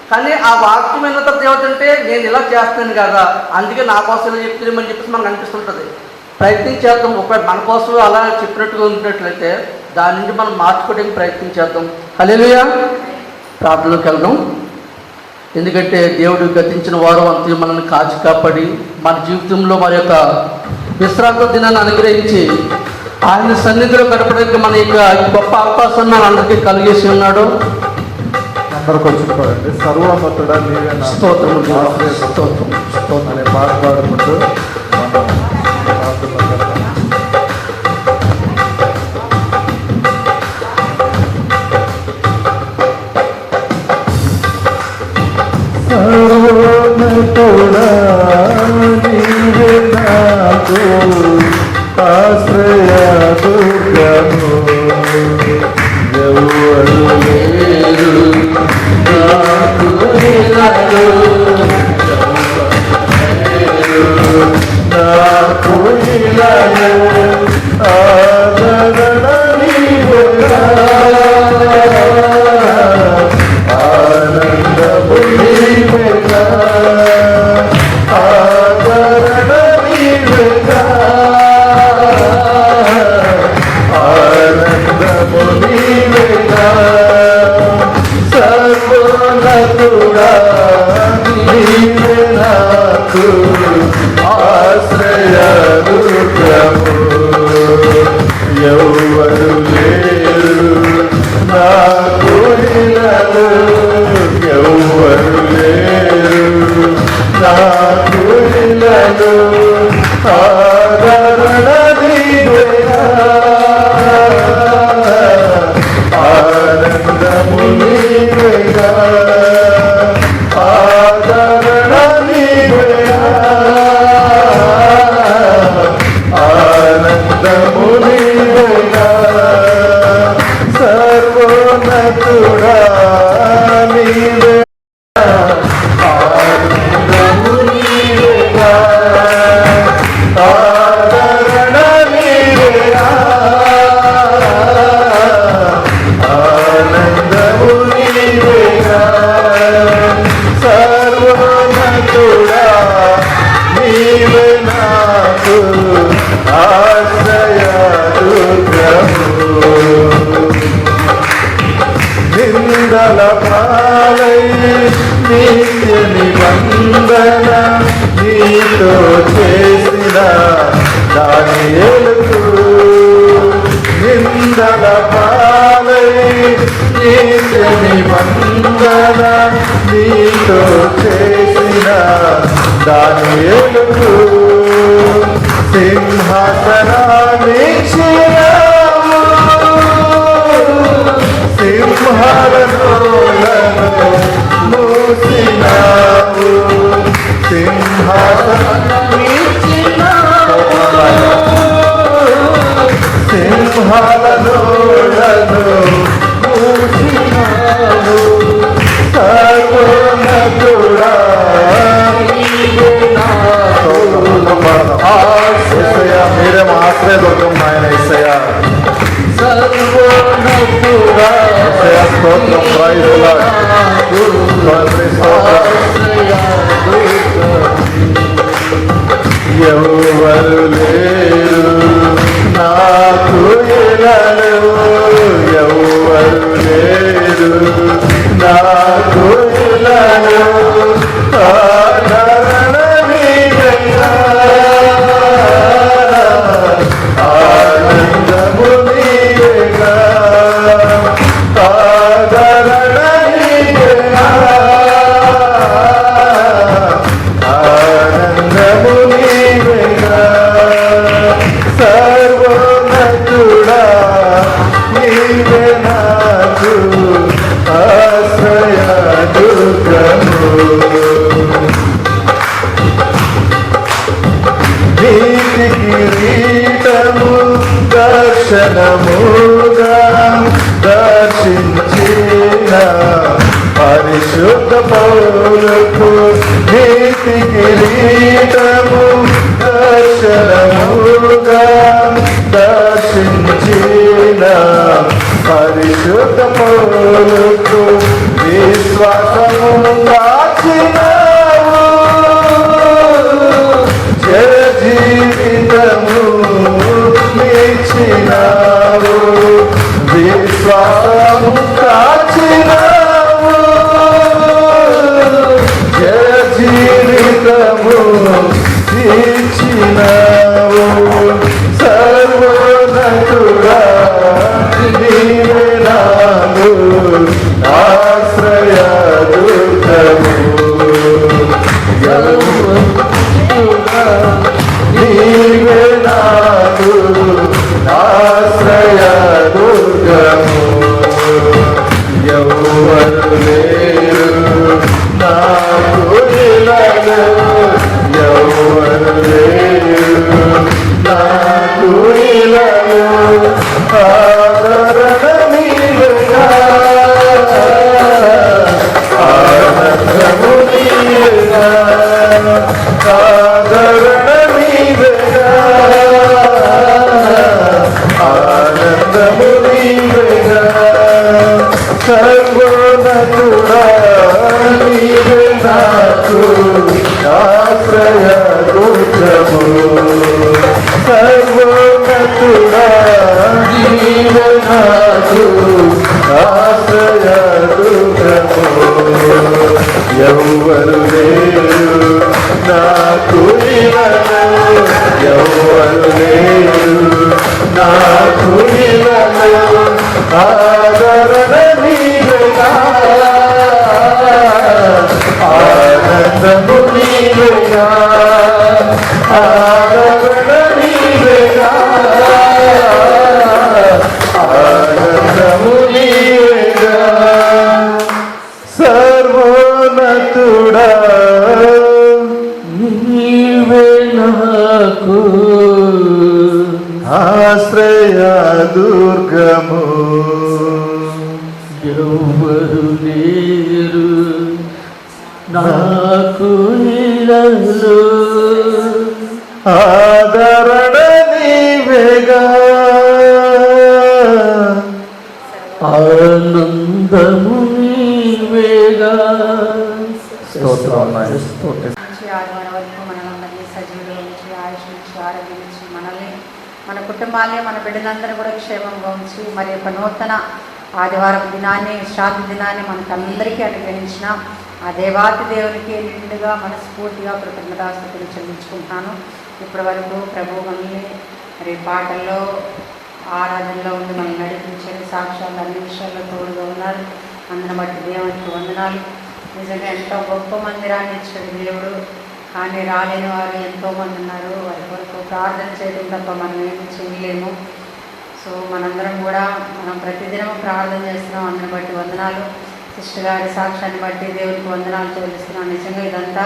కానీ ఆ వాక్యం అయిన తర్వాత ఏమిటంటే నేను ఇలా చేస్తాను కదా, అందుకే నా కోసం ఇలా చెప్తున్నామని చెప్పేసి మనకు అనిపిస్తుంటుంది. ప్రయత్నం చేద్దాం. ఒకవేళ మన కోసం అలా చెప్పినట్టుగా ఉన్నట్లయితే దాని నుంచి మనం మార్చుకోవడానికి ప్రయత్నం చేద్దాం. హల్లెలూయా. ప్రార్థనలోకి వెళ్దాం. ఎందుకంటే దేవుడు గతించిన వారు అంతే మనల్ని కాచి కాపాడి మన జీవితంలో మరి యొక్క విశ్రాంతి దినాన్ని అనుగ్రహించి ఆయన సన్నిధిలో గడపడానికి మన యొక్క గొప్ప అవకాశాన్ని మన అందరికీ కలిగేసి ఉన్నాడు. అందరికి వచ్చిపోయింది. సర్వోన్నతుడా నీవే నా స్తోత్రం అనే పాట పాడుకుంటూ సర్వోన్నతుడా నీవే నాకు ఆశ్రయ దుర్గము, ఎవరు లేరు నాకు ఇలాలు, నాకు ఇలాలు, ఆదరణ నీవేగా, ఆనందము నీవేగా, ఆదరణ నీవేగా, ఆనందము నీవేగా, సర్వోన్నతుడా నీవే నాకు ఆశ్రయ దుర్గము, ఎవరు లేరు నాకు ఇలాలు, ఎవరు లేరు నాకు ఇలాలు, ఆదరణ నీవేగా, ఆనందము నీవేగా, ఆదరణ నీవేగా, ఆనందము నీవేగా, సర్వోన్నతుడా నీవే, ఆనందము నీవేగా, ఆదరణ నీవేగా, ఆనందము నీవేగా, సర్వోన్నతుడా నీవే నాకు ఆశ్రయ దుర్గము, నిందల పాలై నిత్య నిబంధన నీతో చేసిన దానియేలుకు, నిందల పాలై నిత్య నిబంధన నీతో నీతో చేసిన దానియేలుకు సింహాసనాన్నిచ్చినావు, సింహాలను మూసినావు, సింహాలను మూసినావు, సర్వోన్నతుడా మీరే మా ఆశ్రయదుర్గం నాయన యేసయ్యా. సర్వోన్నతుడా స్తోత్రం, ప్రైజ్ లార్డ్. ఎవరు లేరు నాకు ఇలాలు, ఎవరు లేరు నాకు ఇలాలు, ఆదరణ నీవేగా, ఆనందము నీవేగా, ఆదరణ నీవేగా, ఆనందము నీవేగా, సర్వోన్నతుడా నీవే నాకు ఆశ్రయ దుర్గము. నీతి కిరీటము దర్శనముగా దర్శించిన పరిశుద్ధ పౌలకు, నీతి కిరీటము దర్శనముగా దర్శించిన పరిశుద్ధ పౌలకు, విశ్వాసము కాచినావు, జయ జీవితము ఇచ్చినావు, విశ్వాసము కాచినావు, జయ జీవితము ఇచ్చినావు, సర్వోన్నతుడా నీవే నాకు ఆశ్రయ దుర్గము. నీవే నాకు ఆశ్రయ దుర్గము. ఎవరు లేరు నాకు ఇలాలు, ఎవరు లేరు నాకు ఇలాలు, ఆదరణ నీవేగా, ఆనందము నీవేగా, ఆదరణ నీవేగా, ఆనందము నీవేగా, సర్వోన్నతుడా నీవే నాకు ఆశ్రయ దుర్గము. సర్వోన్నతుడా నీవే నాకు ఆశ్రయ దుర్గము. ఎవరు లేరు నాకు ఇలాలు, ఎవరు లేరు నాకు ఇలాలు, ఆదరణ నీవేగా, ఆనందము నీవేగా, ఆదరణ నీవేగా, ఆనందము నీవేగా, సర్వోన్నతుడా నీవే నాకు ఆశ్రయ దుర్గము. ఎవరు లేరు నాకు ఇలాలు, ఆదరణ నీవేగా, ఆనందము నీవేగా. స్తోత్రం. నుంచి ఆదివారం వరకు మనల్ని సజీవులు ఉంచి ఆయుష్ నుంచి ఆరోగ్యం ఇచ్చి మనల్ని మన కుటుంబాన్ని మన బిడ్డలందరూ కూడా క్షేమంగా ఉంచి మరి యొక్క నూతన ఆదివారం దినాన్ని విశ్రాంతి దినాన్ని మనకందరికీ అనుగ్రహించిన ఆ దేవాతి దేవునికి నిండుగా మనస్ఫూర్తిగా కృతజ్ఞతాస్తుతులు చెల్లించుకుంటున్నాను. ఇప్పటి వరకు ప్రభు మనల్ని మరి పాటల్లో ఆరాధనలో ఉండి మనల్ని నడిపించని సాక్ష్యాలు అన్ని విషయాల్లో తోడుగా ఉన్నారు. అందరం బట్టి దేవునికి వందనాలు. నిజంగా ఎంతో గొప్ప మందిరాన్ని ఇచ్చాడు దేవుడు. కానీ రాలేని వారు ఎంతోమంది ఉన్నారు. వారి కొరకు ప్రార్థన చేయడం తప్ప మనం ఏమి చేయలేము. సో మనందరం కూడా మనం ప్రతిదినం ప్రార్థన చేస్తున్నాం. అందరిని బట్టి వందనాలు. సిస్టర్ గారి సాక్ష్యాన్ని బట్టి దేవునికి వందనాలు చెల్లిస్తున్నాం. నిజంగా ఇదంతా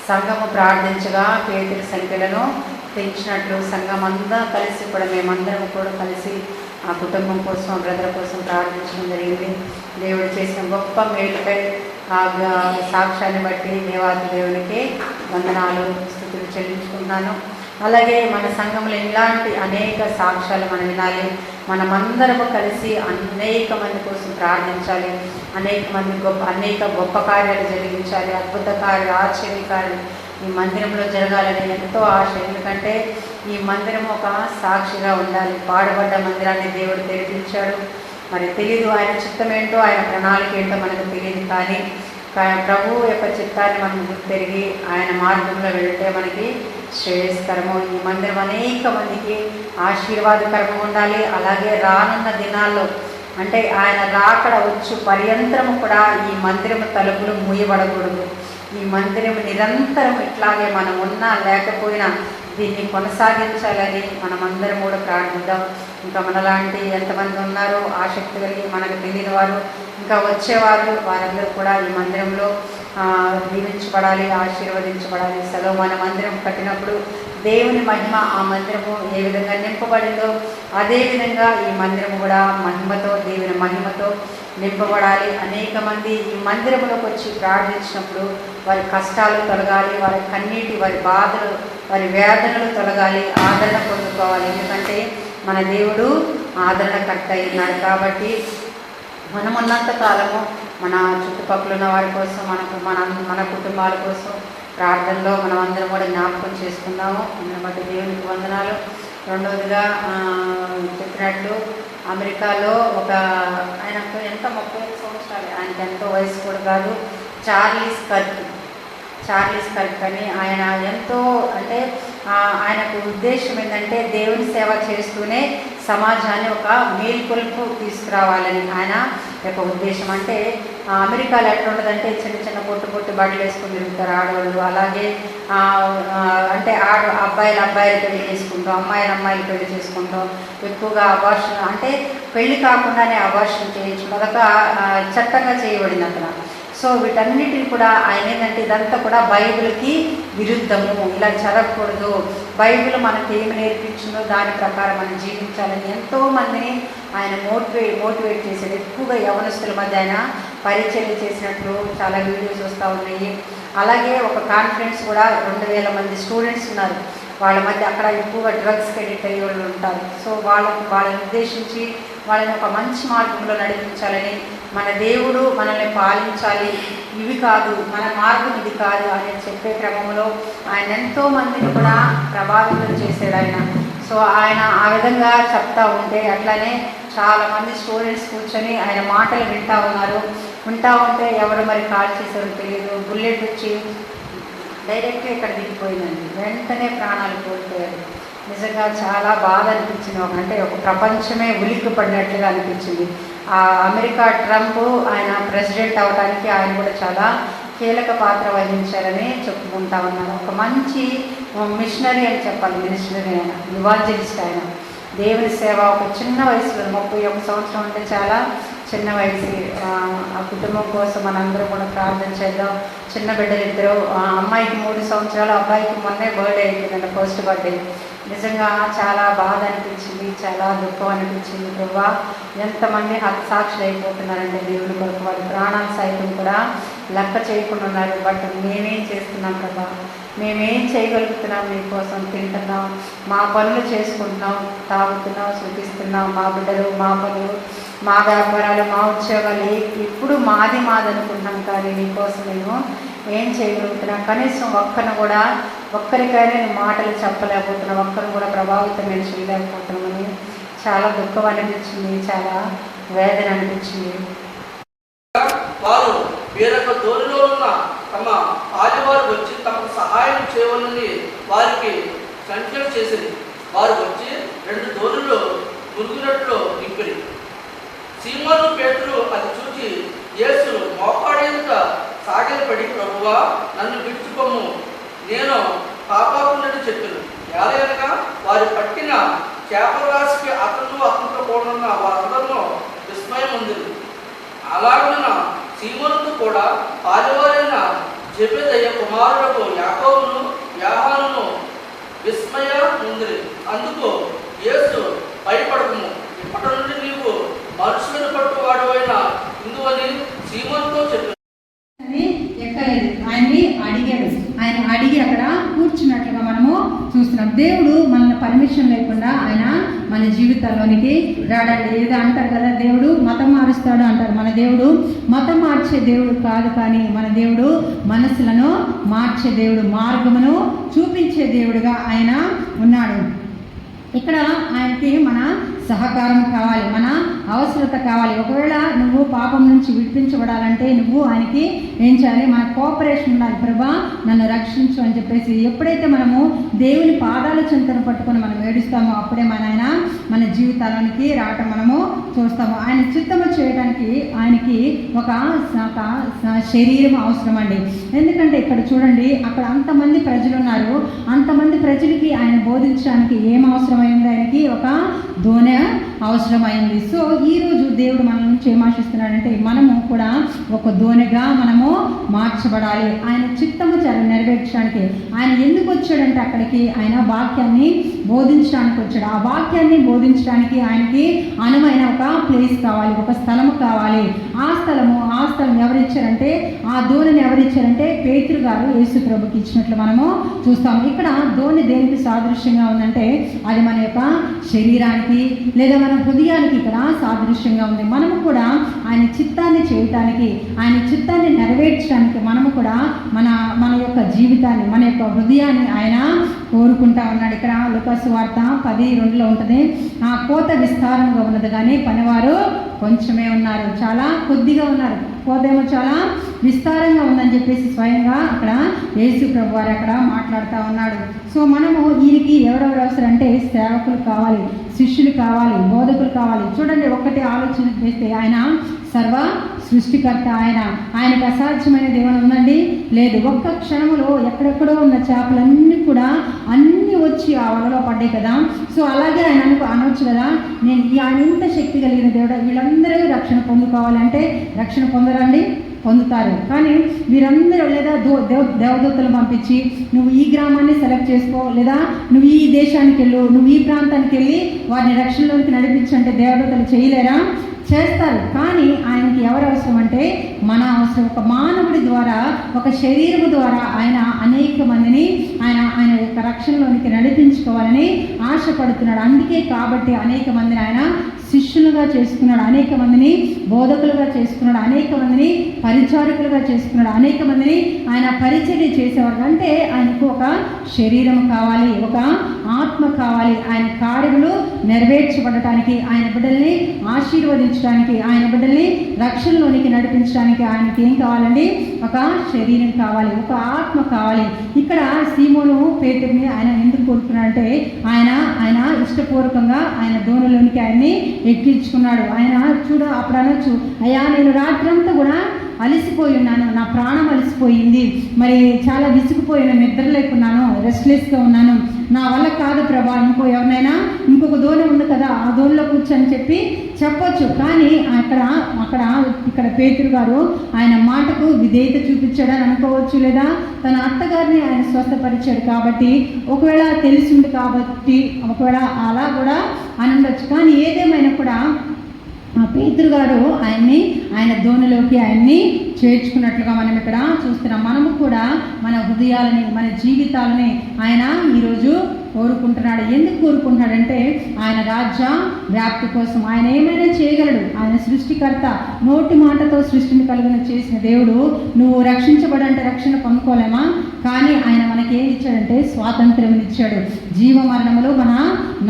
సంఘము ప్రార్థించగా పేతుల సంఖ్యలను పెంచినట్లు సంఘం అంతా కలిసి కూడా మేమందరం కూడా కలిసి ఆ కుటుంబం కోసం ఆ బ్రదర్ కోసం ప్రార్థించడం జరిగింది. దేవుడు చేసిన గొప్ప మేలుపై ఆ సాక్ష్యాన్ని బట్టి దేవాది దేవునికి వందనాలు స్తుతులు చెల్లించుకుంటున్నాను. అలాగే మన సంఘంలో ఇలాంటి అనేక సాక్ష్యాలు మనం వినాలి. మనమందరము కలిసి అనేక మంది కోసం ప్రార్థించాలి. అనేక గొప్ప కార్యాలు జరిగించాలి. అద్భుత కార్యాలు, ఆశ్చర్య కార్యాలు ఈ మందిరంలో జరగాలని ఎంతో ఆశ. ఎందుకంటే ఈ మందిరం ఒక సాక్షిగా ఉండాలి. పాడుబడ్డ మందిరాన్ని దేవుడు తెరిపించాడు. మరి తెలియదు ఆయన చిత్తం ఏంటో, ఆయన ప్రణాళిక ఏంటో మనకు తెలియదు. కానీ ప్రభువు యొక్క చిత్తాన్ని మనం గుర్తెరిగి ఆయన మార్గంలో వెళ్తే మనకి శ్రేయస్కరము. ఈ మందిరం అనేక మందికి ఆశీర్వాదకరంగా ఉండాలి. అలాగే రానున్న దినాల్లో అంటే ఆయన రాకడ వచ్చు పర్యంతరము కూడా ఈ మందిరము తలుపులు మూయబడకూడదు. ఈ మందిరం నిరంతరం ఇట్లాగే మనం ఉన్నా లేకపోయినా దీన్ని కొనసాగించాలని మనమందరం కూడా ప్రార్థిద్దాం. ఇంకా మనలాంటి ఎంతమంది ఉన్నారో ఆసక్తి కలిగి మనకు తెలియని వారు ఇంకా వచ్చేవారు వారందరూ కూడా ఈ మందిరంలో దీవించబడాలి, ఆశీర్వదించబడాలి. మన మందిరం కట్టినప్పుడు దేవుని మహిమ ఆ మందిరము ఏ విధంగా నింపబడిందో అదేవిధంగా ఈ మందిరము కూడా మహిమతో దేవుని మహిమతో నింపబడాలి. అనేక మంది ఈ మందిరంలోకి వచ్చి ప్రార్థించినప్పుడు వారి కష్టాలు తొలగాలి, వారి కన్నీటి, వారి బాధలు, వారి వేదనలు తొలగాలి, ఆదరణ పొందుకోవాలి. ఎందుకంటే మన దేవుడు ఆదరణకర్త అయినాడు. కాబట్టి మనం ఉన్నంత కాలము మన చుట్టుపక్కల ఉన్న వారి కోసం మన కుటుంబాల కోసం ప్రార్థనలో మనం అందరం కూడా జ్ఞాపకం చేసుకుందాము. అందుని బట్టి దేవునికి వందనాలు. రెండవదిగా చెప్పినట్లు అమెరికాలో ఒక ఆయనకు ఎంత 35 సంవత్సరాలు, ఆయనకి ఎంతో వయసు కూడా కాదు, చార్లీస్ కర్క్ అని ఆయన ఎంతో అంటే ఆయనకు ఉద్దేశం ఏంటంటే దేవుని సేవ చేస్తూనే సమాజాన్ని ఒక మేల్కొల్పు తీసుకురావాలని ఆయన యొక్క ఉద్దేశం. అంటే అమెరికాలో ఎట్లా ఉంటుందంటే చిన్న చిన్న పొట్టు బట్టలు వేసుకుని తిరుగుతారు ఆడవాళ్ళు. అలాగే అంటే అబ్బాయిలు పెళ్లి చేసుకుంటాం, అమ్మాయిలు పెళ్లి చేసుకుంటాం. ఎక్కువగా అబార్షన్ అంటే పెళ్లి కాకుండానే అబార్షన్ చేయించడం అదొక చట్టంగా చేయబడింది అక్కడ. సో వీటన్నిటిని కూడా ఆయన ఏంటంటే ఇదంతా కూడా బైబిల్కి విరుద్ధము, ఇలా జరగకూడదు, బైబిల్ మనకి ఏమి నేర్పించిందో దాని ప్రకారం మనం జీవించాలని ఎంతోమందిని ఆయన మోటివేట్ చేసేది. ఎక్కువగా యవనస్తుల మధ్య ఆయన పరిచయం చేసినట్లు చాలా వీడియోస్ వస్తూ ఉన్నాయి. అలాగే ఒక కాన్ఫరెన్స్ కూడా 2000 మంది స్టూడెంట్స్ ఉన్నారు. వాళ్ళ మధ్య అక్కడ ఎక్కువగా డ్రగ్స్కి అడిక్ట్ అయ్యే వాళ్ళు ఉంటారు. సో వాళ్ళని ఉద్దేశించి వాళ్ళని ఒక మంచి మార్గంలో నడిపించాలని, మన దేవుడు మనల్ని పాలించాలి, ఇవి కాదు మన మార్గం ఇది కాదు అని చెప్పే క్రమంలో ఆయన ఎంతో మందిని కూడా ప్రభావితం చేశాడు ఆయన. సో ఆయన ఆ విధంగా చెప్తా ఉంటే అట్లానే చాలామంది స్టూడెంట్స్ కూర్చొని ఆయన మాటలు వింటూ ఉంటే ఎవరు మరి కాల్ చేశారో తెలియదు. బుల్లెట్ వచ్చి డైరెక్ట్గా ఇక్కడ దిగిపోయిందండి. వెంటనే ప్రాణాలు కోల్పోయారు. నిజంగా చాలా బాధ అనిపించింది. అంటే ఒక ప్రపంచమే ఉలిక్కి పడినట్లుగా అనిపించింది. అమెరికా ట్రంప్ ఆయన ప్రెసిడెంట్ అవడానికి ఆయన కూడా చాలా కీలక పాత్ర వహించారని చెప్పుకుంటా ఉన్నారు. ఒక మంచి మిషనరీ అని చెప్పాలి, మినిస్టరీ ఆయన, ఇవాంజలిస్ట్ ఆయన. దేవుని సేవ ఒక చిన్న వయసులో 31 సంవత్సరం అంటే చాలా చిన్న వయసు. ఆ కుటుంబం కోసం మనందరం కూడా ప్రార్థన చేద్దాం. చిన్న బిడ్డలు ఇద్దరు, అమ్మాయికి 3 సంవత్సరాలు, అబ్బాయికి మొన్నే బర్త్డే అయిపోయిందండి, ఫస్ట్ బర్త్డే. నిజంగా చాలా బాధ అనిపించింది, చాలా దుఃఖం అనిపించింది. ప్రభా ఎంతమంది హతసాక్షులు అయిపోతున్నారంటే దేవుని కొరకు వారి ప్రాణాలు సైతం కూడా లెక్క చేయకుండా ఉన్నారు. బట్ మేమేం చేస్తున్నాం ప్రభా, మేమేం చేయగలుగుతున్నాం, మీకోసం తింటున్నాం, మా పనులు చేసుకుంటున్నాం, తాగుతున్నాం, శృతిస్తున్నాం, మా బిడ్డలు, మా పనులు, మా వ్యాపారాలు, మా ఉద్యోగాలు ఇప్పుడు మాది అనుకుంటున్నాం. కానీ నీకోసం మేము ఏం చేయగలుగుతున్నాం? కనీసం ఒక్కరికైనా మాటలు చెప్పలేకపోతున్నాం, ఒక్కరిని కూడా ప్రభావితం నేను చేయలేకపోతున్నామని చాలా దుఃఖం అనిపించింది, చాలా వేదన అనిపించింది. వారు వేరొక దోణిలో ఉన్న తమ ఆదివారు వచ్చి తమకు సహాయం చేయవలని వారికి సంఖ్యలు చేసింది. వారు వచ్చి 2 దోణుల్లో మురుగునట్లు నింపిరి. సీమోను పేతురు అది చూసి యేసు మోకాడేంత సాగిలపడి, ప్రభువా నన్ను విడిచిపోము, నేను పాపాత్ముడని చెప్పాను. ఏలయనగా వారు పట్టిన చేపల రాశికి అతను అతనితో కూడున్న వారందరూ విస్మయం ఉంది. అలాగున సీమోనుతో కూడా పాలువారైన జెబెదయి కుమారులకు యాకోబును యోహానును విస్మయ ఉంది. అందుకు యేసు భయపడకము, ఇప్పటి నుండి నీవు మనుషులను పట్టువాడు ఇందువని సీమోనుతో చెప్పాడు. ఎక్కలేదు, ఆయన్ని అడిగాడు. ఆయన అడిగి అక్కడ కూర్చున్నట్లుగా మనము చూస్తున్నాం. దేవుడు మన పర్మిషన్ లేకుండా ఆయన మన జీవితాల్లోనికి రాడండి. ఏదో అంటారు కదా, దేవుడు మతం మారుస్తాడు అంటారు. మన దేవుడు మతం మార్చే దేవుడు కాదు, కానీ మన దేవుడు మనసులను మార్చే దేవుడు, మార్గమును చూపించే దేవుడుగా ఆయన ఉన్నాడు. ఇక్కడ ఆయనకి మన సహకారం కావాలి, మన అవసరత కావాలి. ఒకవేళ నువ్వు పాపం నుంచి విడిపించబడాలంటే నువ్వు ఆయనకి ఏం చేయాలి? మన కోఆపరేషన్ ఉండాలి. ప్రభా నన్ను రక్షించు అని చెప్పేసి ఎప్పుడైతే మనము దేవుని పాదాల చెంతను పట్టుకొని మనం ఏడుస్తామో అప్పుడే ఆయన మన జీవితానికి రావటం మనము చూస్తాము. ఆయన చిత్తము చేయడానికి ఆయనకి ఒక శరీరం అవసరం అండి. ఎందుకంటే ఇక్కడ చూడండి, అక్కడ అంతమంది ప్రజలు ఉన్నారు. అంతమంది ప్రజలకి ఆయన బోధించడానికి ఏం అవసరమైంది? ఆయనకి ఒక దోణె అవసరమైంది. సో ఈరోజు దేవుడు మన నుంచి ఏం ఆశిస్తున్నాడంటే మనము కూడా ఒక దోణెగా మనము మార్చబడాలి. ఆయన చిత్తము నెరవేర్చడానికి. ఆయన ఎందుకు వచ్చాడంటే అక్కడికి ఆయన వాక్యాన్ని బోధించడానికి వచ్చాడు. ఆ వాక్యాన్ని బోధించడానికి ఆయనకి అనువైన ఒక ప్లేస్ కావాలి, ఒక స్థలము కావాలి. ఆ స్థలం ఎవరిచ్చారంటే, ఆ దోణిని ఎవరిచ్చారంటే పేతురు గారు యేసు ప్రభుకి ఇచ్చినట్లు మనము చూస్తాము. ఇక్కడ దోణి దేనికి సాదృశ్యంగా ఉందంటే అది మన యొక్క శరీరానికి లేదా మన హృదయానికి ఇక్కడ సాదృశ్యంగా ఉంది. మనము కూడా ఆయన చిత్తాన్ని చేయటానికి, ఆయన చిత్తాన్ని నెరవేర్చడానికి మనము కూడా మన యొక్క జీవితాన్ని, మన యొక్క హృదయాన్ని ఆయన కోరుకుంటా ఉన్నాడు. ఇక్కడ లూకాసు వార్త 10:2 ఉంటుంది. ఆ కోత విస్తారంగా ఉన్నది కానీ పనివారు కొంచెమే ఉన్నారు, చాలా కొద్దిగా ఉన్నారు. కోత ఏమో చాలా విస్తారంగా ఉందని చెప్పేసి స్వయంగా అక్కడ యేసు ప్రభు వారు అక్కడ మాట్లాడుతూ ఉన్నాడు. సో మనము ఈయనకి ఎవరెవరు అవసరం అంటే సేవకులు కావాలి, శిష్యులు కావాలి, బోధకులు కావాలి. చూడండి, ఒక్కటి ఆలోచన చేస్తే ఆయన సర్వ సృష్టికర్త. ఆయనకు అసాధ్యమైనది ఏమైనా ఉందండి? లేదు. ఒక్క క్షణంలో ఎక్కడెక్కడో ఉన్న చేపలన్నీ కూడా అన్నీ వచ్చి ఆ వలలో పడ్డాయి కదా. సో అలాగే ఆయన అనవచ్చు కదా, ఆయన ఇంత శక్తి కలిగిన దేవుడు, వీళ్ళందరూ రక్షణ పొందుకోవాలంటే రక్షణ పొందుతారు. కానీ వీరందరూ లేదా దేవదూతలు పంపించి నువ్వు ఈ గ్రామాన్ని సెలెక్ట్ చేసుకో, లేదా నువ్వు ఈ దేశానికి వెళ్ళు, నువ్వు ఈ ప్రాంతానికి వెళ్ళి వారిని రక్షణలోకి నడిపించంటే దేవదూతలు చేయలేరా? చేస్తారు. కానీ ఆయనకి ఎవరు అవసరం అంటే మన అవసరం. ఒక మానవుడి ద్వారా, ఒక శరీరము ద్వారా ఆయన అనేక మందిని ఆయన యొక్క రక్షణలోనికి నడిపించుకోవాలని ఆశపడుతున్నాడు. అందుకే కాబట్టి అనేక మందిని ఆయన శిష్యులుగా చేసుకున్నాడు, అనేక మందిని బోధకులుగా చేసుకున్నాడు, అనేక మందిని పరిచారకులుగా చేసుకున్నాడు, అనేక మందిని ఆయన పరిచర్య చేసేవాడు. అంటే ఆయనకు ఒక శరీరం కావాలి, ఒక ఆత్మ కావాలి. ఆయన కార్యములు నెరవేర్చబడటానికి, ఆయన బిడ్డల్ని ఆశీర్వదించడానికి, ఆయన బిడ్డల్ని రక్షణలోనికి నడిపించడానికి ఆయనకి ఏం కావాలండి? ఒక శరీరం కావాలి, ఒక ఆత్మ కావాలి. ఇక్కడ సీమోను పేతురుని ఆయన ఎందుకు కోరుకున్నాడంటే ఆయన ఇష్టపూర్వకంగా ఆయన దోణిలోనికి ఆయన్ని ఎక్కించుకున్నాడు. ఆయన అప్పుడు అనొచ్చు, అయ్యా నేను రాత్రంతా కూడా అలసిపోయి ఉన్నాను, నా ప్రాణం అలసిపోయింది, మరి చాలా విసిగిపోయిన, నిద్ర లేకున్నాను, రెస్ట్లెస్గా ఉన్నాను, నా వల్ల కాదు ప్రభా, ఎవరినైనా ఇంకొక దోణి ఉంది కదా ఆ దోణిలో కూర్చొని చెప్పొచ్చు. కానీ ఇక్కడ పేతురు గారు ఆయన మాటకు విధేయత చూపించాడని అనుకోవచ్చు, లేదా తన అత్తగారిని ఆయన స్వస్థపరిచాడు కాబట్టి, ఒకవేళ తెలిసింది కాబట్టి ఒకవేళ అలా కూడా అని ఉండొచ్చు. కానీ ఏదేమైనా కూడా పేతురు గారు ఆయన దోణిలోకి ఆయన్ని చేర్చుకున్నట్లుగా మనం ఇక్కడ చూస్తున్నాం. మనము కూడా మన హృదయాలని, మన జీవితాలని ఆయన ఈరోజు కోరుకుంటున్నాడు. ఎందుకు కోరుకుంటున్నాడంటే ఆయన రాజ్య వ్యాప్తి కోసం. ఆయన ఏమైనా చేయగలడు. ఆయన సృష్టికర్త, నోటి మాటతో సృష్టిని చేసిన దేవుడు. నువ్వు రక్షించబడంటే రక్షణ పొందుకోలేమా? కానీ ఆయన మనకి ఏం ఇచ్చాడంటే స్వాతంత్ర్యం ఇచ్చాడు. జీవ మరణములు మన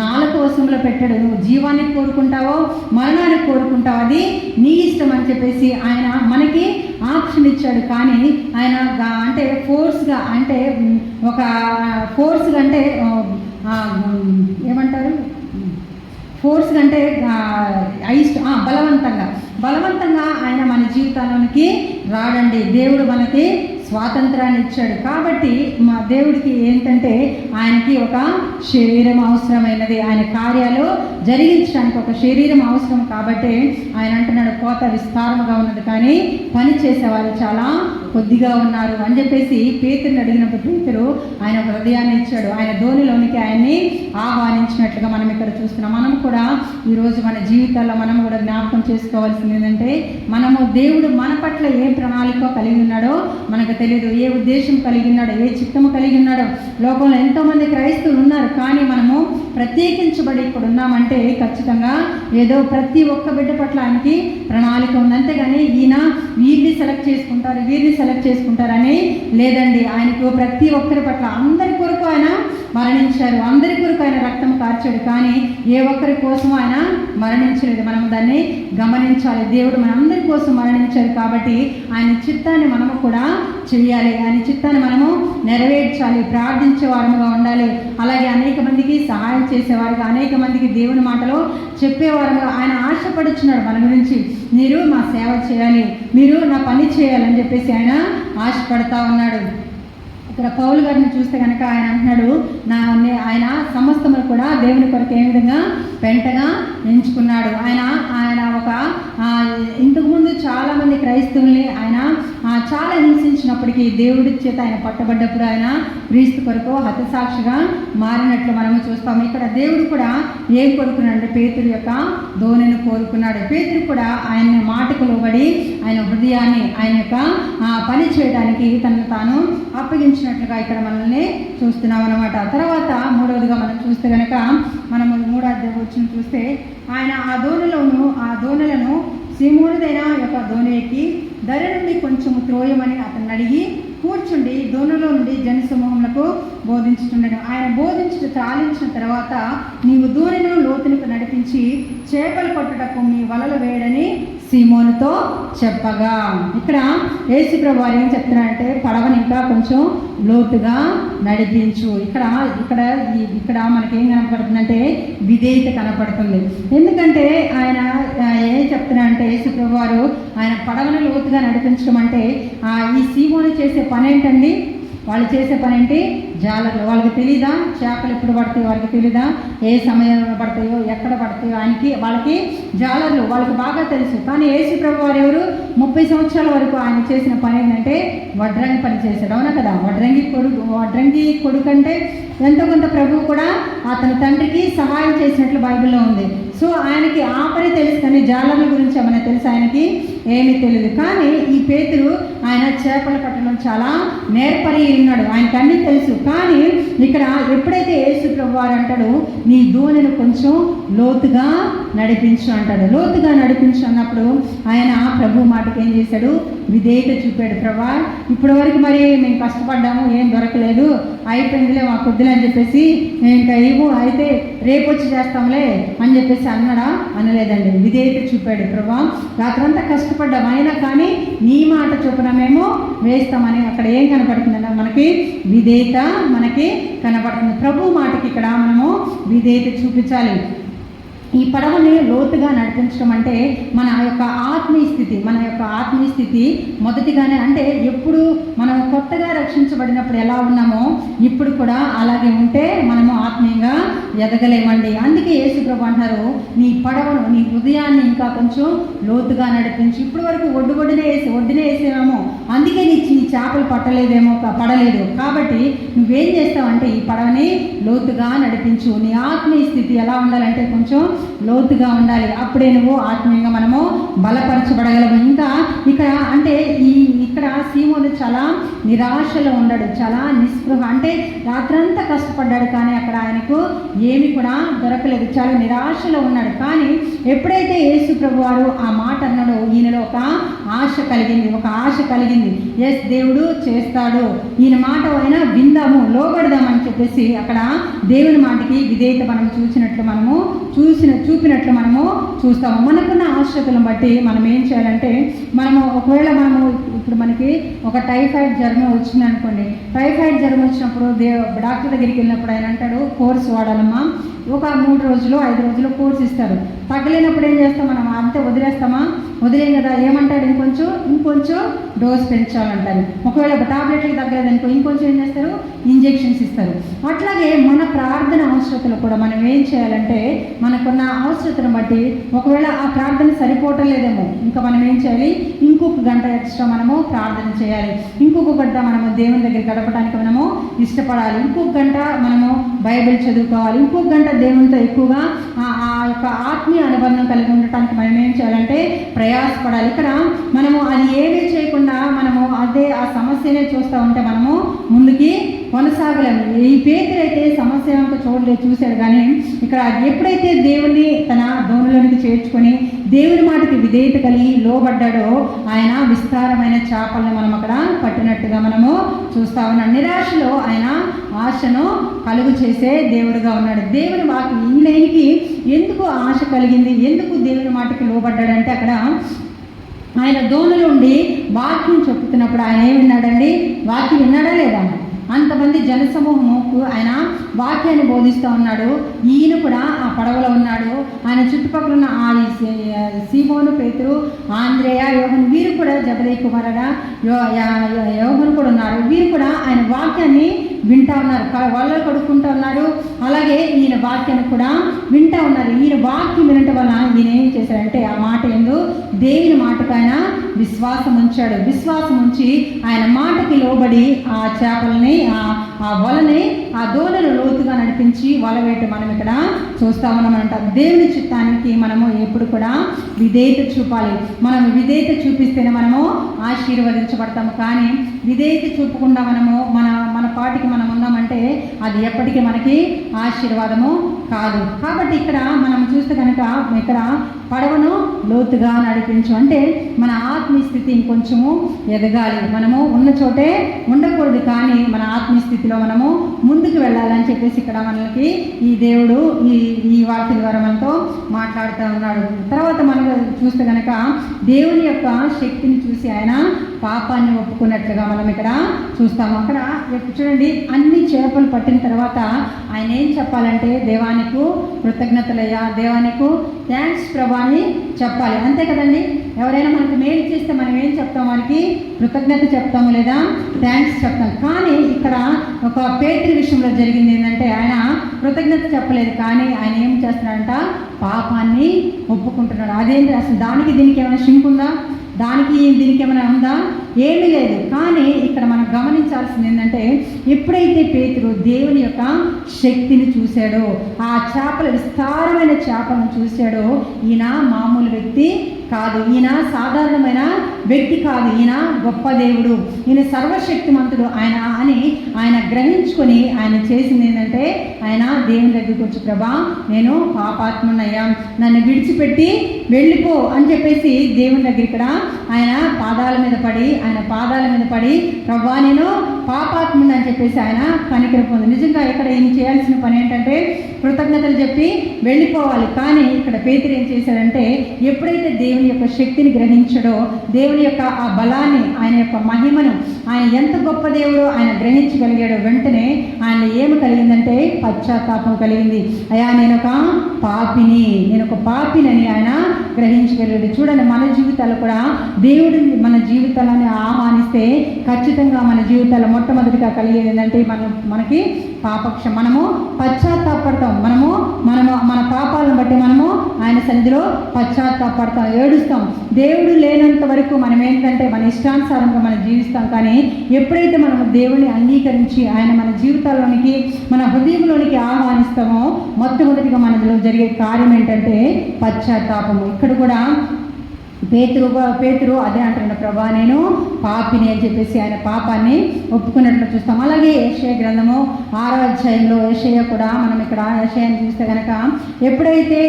నాలుక వశంలో పెట్టాడు. నువ్వు జీవాన్ని కోరుకుంటావో మరణాన్ని కోరుకుంటావో అది నీ ఇష్టం అని చెప్పేసి ఆయన మనకి ఆప్షన్ ఇచ్చాడు. కానీ ఆయన అంటే ఫోర్స్గా, అంటే ఒక ఫోర్స్గా, అంటే ఏమంటారు, ఫోర్స్గా అంటే బలవంతంగా బలవంతంగా ఆయన మన జీవితాల్లోనికి రాడండి. దేవుడు మనకి స్వాతంత్రాన్ని ఇచ్చాడు. కాబట్టి మా దేవుడికి ఏంటంటే ఆయనకి ఒక శరీరం అవసరమైనది. ఆయన కార్యాలు జరిగించడానికి ఒక శరీరం అవసరం. కాబట్టి ఆయన అంటున్నాడు, కోత విస్తారముగా ఉన్నది కానీ పని చేసేవాళ్ళు చాలా కొద్దిగా ఉన్నారు అని చెప్పేసి పేతురుని అడిగినప్పుడు పేతురు ఆయన హృదయాన్ని ఇచ్చాడు. ఆయన ధోనిలోనికి ఆయన్ని ఆహ్వానించినట్లుగా మనం ఇక్కడ చూస్తున్నాం. మనం కూడా ఈరోజు మన జీవితాల్లో మనం కూడా జ్ఞాపకం చేసుకోవాల్సింది ఏంటంటే, మనము దేవుడు మన పట్ల ఏ ప్రణాళిక కలిగి ఉన్నాడో మనకు తెలియదు. ఏ ఉద్దేశం కలిగి ఉన్నాడో, ఏ చిత్తము కలిగి ఉన్నాడో. లోకంలో ఎంతోమంది క్రైస్తవులు ఉన్నారు, కానీ మనము ప్రత్యేకించబడి ఇక్కడ ఉన్నామంటే ఖచ్చితంగా ఏదో ప్రతి ఒక్క బిడ్డ పట్ల ఆయనకి ప్రణాళిక ఉంది. అంతేగాని ఈయన వీరిని సెలెక్ట్ చేసుకుంటారు, వీరిని సెలెక్ట్ చేసుకుంటారని లేదండి. ఆయనకు ప్రతి ఒక్కరి పట్ల అందరి కొరకు ఆయన మరణించారు, అందరి కొరకు ఆయన రక్తం కార్చాడు, కానీ ఏ ఒక్కరి కోసం ఆయన మరణించలేదు. మనం దాన్ని గమనించాలి. దేవుడు మనందరి కోసం మరణించారు కాబట్టి ఆయన చిత్తాన్ని మనము కూడా చేయాలి. ఆయన చిత్తాన్ని మనము నెరవేర్చాలి, ప్రార్థించే వారముగా ఉండాలి. అలాగే అనేక మందికి సహాయం చేసేవారుగా, అనేక మందికి దేవుని మాటలో చెప్పేవారుగా ఆయన ఆశపడుచున్నాడు మన గురించి. మీరు మా సేవ చేయాలి, మీరు నా పని చేయాలని చెప్పేసి ఆయన ఆశపడతా ఉన్నాడు. ఇక్కడ పౌలు గారిని చూస్తే కనుక ఆయన అంటున్నాడు, ఆయన సమస్తమును కూడా దేవుని కొరకు ఏ విధంగా పెంటగా ఎంచుకున్నాడు. ఆయన ఒక ఇంతకుముందు చాలామంది క్రైస్తవుల్ని ఆయన చాలా హింసించినప్పటికీ దేవుడి చేత ఆయన పట్టబడ్డప్పుడు ఆయన క్రీస్తు కొరకు హతసాక్షిగా మారినట్లు మనము చూస్తాము. ఇక్కడ దేవుడు కూడా ఏం కోరుకున్నాడు? పేతురు యొక్క ధోనిని కోరుకున్నాడు. పేతురు కూడా ఆయన మాటకు లోబడి ఆయన హృదయాన్ని ఆయన యొక్క పని చేయడానికి తనను తాను అప్పగించినట్లుగా ఇక్కడ మనల్ని చూస్తున్నాం అన్నమాట. తర్వాత మూడవదిగా మనం చూస్తే కనుక మనము 3వ అధ్యాయం చూస్తే ఆయన ఆ దోణులను సీమోనుదైన యొక్క దోణి ఎక్కి ధర నుండి కొంచెము త్రోయమని అతన్ని అడిగి కూర్చుండి దోణిలో నుండి జనసమూహములకు బోధించుతుండడు. ఆయన బోధించి త్రాలించిన తర్వాత, నీవు దోణిను లోతునికి నడిపించి చేపలు పట్టుటకు మీ వలలు వేయడని సీమోనుతో చెప్పగా, ఇక్కడ యేసు ప్రభువు వారు ఏం చెప్తున్నారంటే, పడవని ఇంకా కొంచెం లోతుగా నడిపించు. ఇక్కడ మనకేం కనపడుతుందంటే విధేయత కనపడుతుంది. ఎందుకంటే ఆయన ఏం చెప్తున్నారంటే, యేసు ప్రభువు వారు ఆయన పడవని లోతుగా నడిపించడం అంటే ఈ సీమోను చేసే పని ఏంటండి? వాళ్ళు చేసే పని ఏంటి? జాలర్లు. వాళ్ళకి తెలీదా చేపలు ఎప్పుడు పడతాయో? వాళ్ళకి తెలీదా ఏ సమయంలో పడతాయో, ఎక్కడ పడతాయో? వాళ్ళకి జాలర్లు, వాళ్ళకి బాగా తెలుసు. కానీ యేసు ప్రభు వారు ఎవరు? 30 సంవత్సరాల వరకు ఆయన చేసిన పని ఏంటంటే వడ్రంగి పని చేశాడు. అవునా కదా? వడ్రంగి కొడుకు అంటే ఎంతో కొంత ప్రభువు కూడా అతని తండ్రికి సహాయం చేసినట్లు బైబిల్లో ఉంది. సో ఆయనకి ఆ పని తెలుసు, కానీ జాలర్ల గురించి ఏమైనా తెలుసు? ఆయనకి ఏమీ తెలియదు. కానీ ఈ పేతురు ఆయన చేపలు పట్టడం చాలా నేర్పరి ఉన్నాడు, ఆయనకు అన్నీ తెలుసు. కానీ ఇక్కడ ఎప్పుడైతే యేసు ప్రభు వారు అంటాడు, నీ దోణిని కొంచెం లోతుగా నడిపించు అంటాడు. లోతుగా నడిపించు అన్నప్పుడు ఆయన ప్రభు మాటకి ఏం చేశాడు? విధేయత చూపాడు. ప్రభా, ఇప్పటి వరకు మరి మేము కష్టపడ్డాము, ఏం దొరకలేదు, అయిపోయిందిలే మా కొద్దులే అని చెప్పేసి ఇంకా ఇవ్వు, అయితే రేపు వచ్చి చేస్తాంలే అని చెప్పేసి అన్నాడా? అనలేదండి. విధేయత చూపాడు. ప్రభా, రాత్రంతా కష్టపడ్డాం, అయినా కానీ నీ మాట చొప్పున మేము వేస్తామని అక్కడ ఏం కనపడుతుందన్న? మనకి విధేయత మనకి కనపడుతుంది. ప్రభు మాటకి ఇక్కడ మనము విధేయత చూపించాలి. ఈ పడవని లోతుగా నడిపించడం అంటే మన యొక్క ఆత్మీయ స్థితి మొదటిగానే, అంటే ఎప్పుడు మనం కొత్తగా రక్షించబడినప్పుడు ఎలా ఉన్నామో ఇప్పుడు కూడా అలాగే ఉంటే మనము ఆత్మీయంగా ఎదగలేమండి. అందుకే యేసు ప్రభు అంటారు, నీ పడవను, నీ హృదయాన్ని ఇంకా కొంచెం లోతుగా నడిపించి. ఇప్పటి వరకు ఒడ్డునే వేసేవేమో, అందుకే నీ చేపలు పడలేదు. కాబట్టి నువ్వేం చేస్తావంటే ఈ పడవని లోతుగా నడిపించు. నీ ఆత్మీయ స్థితి ఎలా ఉండాలంటే కొంచెం లోతుగా ఉండాలి. అప్పుడే నువ్వు ఆత్మీయంగా మనము బలపరచబడగలము. ఇంకా ఇక్కడ సీమోను చాలా నిరాశలో ఉన్నాడు, చాలా నిస్పృహ. అంటే రాత్రంతా కష్టపడ్డాడు, కానీ అక్కడ ఆయనకు ఏమి కూడా దొరకలేదు, చాలా నిరాశలో ఉన్నాడు. కానీ ఎప్పుడైతే యేసు ప్రభు వారు ఆ మాట అన్నాడో ఈయనలో ఒక ఆశ కలిగింది. ఎస్, దేవుడు చేస్తాడు, ఈయన మాట అయినా విందాము, లోబడదామని చెప్పేసి అక్కడ దేవుని మాటకి విధేయత మనం చూపినట్లు మనము చూస్తాము. మనకున్న ఆశ్రతలను బట్టి మనం ఏం చేయాలంటే, ఒకవేళ ఇప్పుడు మనకి ఒక టైఫాయిడ్ జ్వరం వచ్చింది అనుకోండి. టైఫాయిడ్ జ్వరం వచ్చినప్పుడు డాక్టర్ దగ్గరికి వెళ్ళినప్పుడు ఆయన అంటాడు, కోర్స్ వాడాలమ్మా, ఒక 3 రోజులు 5 రోజులు కోర్స్ ఇస్తారు. తగ్గలేనప్పుడు ఏం చేస్తాం మనం? అంతే వదిలేస్తామా? వదిలేం కదా. ఏమంటారు? ఇంకొంచెం డోస్ పెంచాలంటారు. ఒకవేళ టాబ్లెట్లకి తగ్గలేదనుకో ఇంకొంచెం ఏం చేస్తారు? ఇంజెక్షన్స్ ఇస్తారు. అట్లాగే మన ప్రార్థన అవసరతలు కూడా మనం ఏం చేయాలంటే మనకున్న అవసరతను బట్టి ఒకవేళ ఆ ప్రార్థన సరిపోవటం లేదేమో ఇంకా మనం ఏం చేయాలి? ఇంకొక గంట ఎక్స్ట్రా మనము ప్రార్థన చేయాలి. ఇంకొక గంట మనము దేవుని దగ్గర గడపడానికి మనము ఇష్టపడాలి. ఇంకొక గంట మనము బైబిల్ చదువుకోవాలి. ఇంకొక గంట దేవునితో ఎక్కువగా ఆ యొక్క ఆత్మీయ అనుబంధం కలిగి ఉండటానికి మనం ఏం చేయాలంటే ప్రయాసపడాలి. ఇక్కడ మనము అది ఏమీ చేయకుండా మనము ఆ సమస్యనే చూస్తూ ఉంటే మనము ముందుకి కొనసాగలేము. ఈ పేతురు అయితే సమస్య చూశాడు, కానీ ఇక్కడ ఎప్పుడైతే దేవుణ్ణి తన దోణిలోనికి చేర్చుకొని దేవుని మాటకి విధేయత కలిగి లోబడ్డాడో ఆయన విస్తారమైన చేపలను మనం అక్కడ పట్టినట్టుగా మనము చూస్తా ఉన్నాం. నిరాశలో ఆయన ఆశను కలుగు చేసే దేవుడుగా ఉన్నాడు. దేవుని వాకి ఈయనకి ఎందుకు ఆశ కలిగింది? ఎందుకు దేవుని మాటకి లోబడ్డాడంటే అక్కడ ఆయన దోణిలో ఉండి వాక్యం చెప్పుతున్నప్పుడు ఆయన ఏమి విన్నాడండి? వాక్యం విన్నాడా లేదా? అంతమంది జనసమూహముకు ఆయన వాక్యాన్ని బోధిస్తూ ఉన్నాడు. ఈయన కూడా ఆ పడవలో ఉన్నాడు. ఆయన చుట్టుపక్కల ఉన్న ఆ సీమోను, పేతురు, ఆంద్రేయ, యోహన్ వీరు కూడా జబదయి కుమారుడా యోహన్ కూడా ఉన్నారు. వీరు కూడా ఆయన వాక్యాన్ని వింటా ఉన్నారు. వాళ్ళు కడుక్కుంటూ ఉన్నారు. అలాగే ఈయన వాక్యాన్ని కూడా వింటా ఉన్నారు. ఈయన వాక్యం వినటం వల్ల ఈయన ఏం చేశాడంటే ఆ మాట ఎందు దేవుని మాటకు ఆయన విశ్వాసం ఉంచాడు. విశ్వాసం ఉంచి ఆయన మాటకి లోబడి ఆ చేపల్ని ఆ వలని ఆ దోణను లోతుగా నడిపించి వల వేట మనం ఇక్కడ చూస్తా ఉన్నామంట. దేవుని చిత్తానికి మనము ఎప్పుడు కూడా విధేయత చూపాలి. మనం విధేయత చూపిస్తేనే మనము ఆశీర్వదించబడతాము. కానీ విధేయత చూపకుండా మనము మన పాటికి మనం ఉన్నామంటే అది ఎప్పటికీ మనకి ఆశీర్వాదము కాదు. కాబట్టి ఇక్కడ మనం చూస్తే కనుక ఇక్కడ పడవను లోతుగా నడిపించు అంటే మన ఆత్మీయ స్థితి ఇంకొంచెము ఎదగాలి. మనము ఉన్న చోటే ఉండకూడదు, కానీ మన ఆత్మీయ స్థితిలో మనము ముందుకు వెళ్ళాలని చెప్పేసి ఇక్కడ మనకి ఈ దేవుడు ఈ వాక్యం ద్వారా మనతో మాట్లాడుతూ ఉన్నాడు. తర్వాత మనం చూస్తే కనుక దేవుని యొక్క శక్తిని చూసి ఆయన పాపాన్ని ఒప్పుకున్నట్లుగా మనం ఇక్కడ చూస్తాము. అక్కడ చూడండి, అన్ని చేపలు పట్టిన తర్వాత ఆయన ఏం చెప్పాలంటే దేవానికి కృతజ్ఞతలయ్యా, దేవానికి థ్యాంక్స్ ప్రభా అని చెప్పాలి. అంతే కదండి. ఎవరైనా మనకు మేలు చేస్తే మనం ఏం చెప్తాం? వారికి కృతజ్ఞత చెప్తాము లేదా థ్యాంక్స్ చెప్తాం. కానీ ఇక్కడ ఒక పేతురు విషయంలో జరిగింది ఏంటంటే ఆయన కృతజ్ఞత చెప్పలేదు, కానీ ఆయన ఏం చేస్తున్నాడంట? పాపాన్ని ఒప్పుకుంటున్నాడు. అదేంటి అసలు? దానికి దీనికి ఏమైనా సింక్ ఉందా? దానికి దీనికి ఏమైనా ఉందా? ఏమీ లేదు. కానీ ఇక్కడ మనం గమనించాల్సింది ఏంటంటే ఎప్పుడైతే పేతురు దేవుని యొక్క శక్తిని చూశాడో, ఆ చేపల విస్తారమైన చేపలను చూశాడో, ఈయన మామూలు వ్యక్తి కాదు, ఈయన సాధారణమైన వ్యక్తి కాదు, ఈయన గొప్ప దేవుడు, ఈయన సర్వశక్తిమంతుడు ఆయన అని ఆయన గ్రహించుకొని ఆయన చేసింది ఏంటంటే ఆయన దేవుని దగ్గరికి వచ్చి ప్రభా నేను పాపాత్మునయ్యా, నన్ను విడిచిపెట్టి వెళ్ళిపో అని చెప్పేసి దేవుని దగ్గర ఇక్కడ ఆయన పాదాల మీద పడి ప్రభా నేను పాపాత్ముడు అని చెప్పేసి ఆయన కనికరం పొంది. నిజంగా ఇక్కడ ఏం చేయాల్సిన పని ఏంటంటే కృతజ్ఞతలు చెప్పి వెళ్ళిపోవాలి. కానీ ఇక్కడ పేతురు ఏం చేశాడంటే ఎప్పుడైతే దేవుని యొక్క శక్తిని గ్రహించడో, దేవుని యొక్క ఆ బలాన్ని, ఆయన యొక్క మహిమను, ఆయన ఎంత గొప్ప దేవుడో ఆయన గ్రహించగలిగాడో, వెంటనే ఆయన ఏమి కలిగిందంటే పశ్చాత్తాపం కలిగింది. అయ్యా నేను ఒక పాపినని ఆయన గ్రహించగలిగాడు. చూడండి, మన జీవితాలు కూడా దేవుడు మన జీవితాలని ఆహ్వానిస్తే ఖచ్చితంగా మన జీవితాలు మొట్టమొదటిగా కలిగేది ఏంటంటే మనకి మనము పశ్చాత్తాపడతాం. మన పాపాలను బట్టి మనము ఆయన సన్నిధిలో పశ్చాత్తాపడతాం, ఏడుస్తాం. దేవుడు లేనంత వరకు మనం ఏంటంటే మన ఇష్టానుసారంగా మనం జీవిస్తాం. కానీ ఎప్పుడైతే మనము దేవుని అంగీకరించి ఆయన మన జీవితాల్లోనికి, మన హృదయంలోనికి ఆహ్వానిస్తామో మొట్టమొదటిగా మనలో జరిగే కార్యం ఏంటంటే పశ్చాత్తాపము. ఇక్కడ కూడా పేతురు అదే అంటున్నాడు, ప్రభా నేను పాపిని అని చెప్పేసి ఆయన పాపాన్ని ఒప్పుకున్నట్లు చూస్తాం. అలాగే యెషయా గ్రంథము 6వ అధ్యాయంలో యెషయా కూడా మనం ఇక్కడ యెషయాని చూస్తే కనుక ఎప్పుడైతే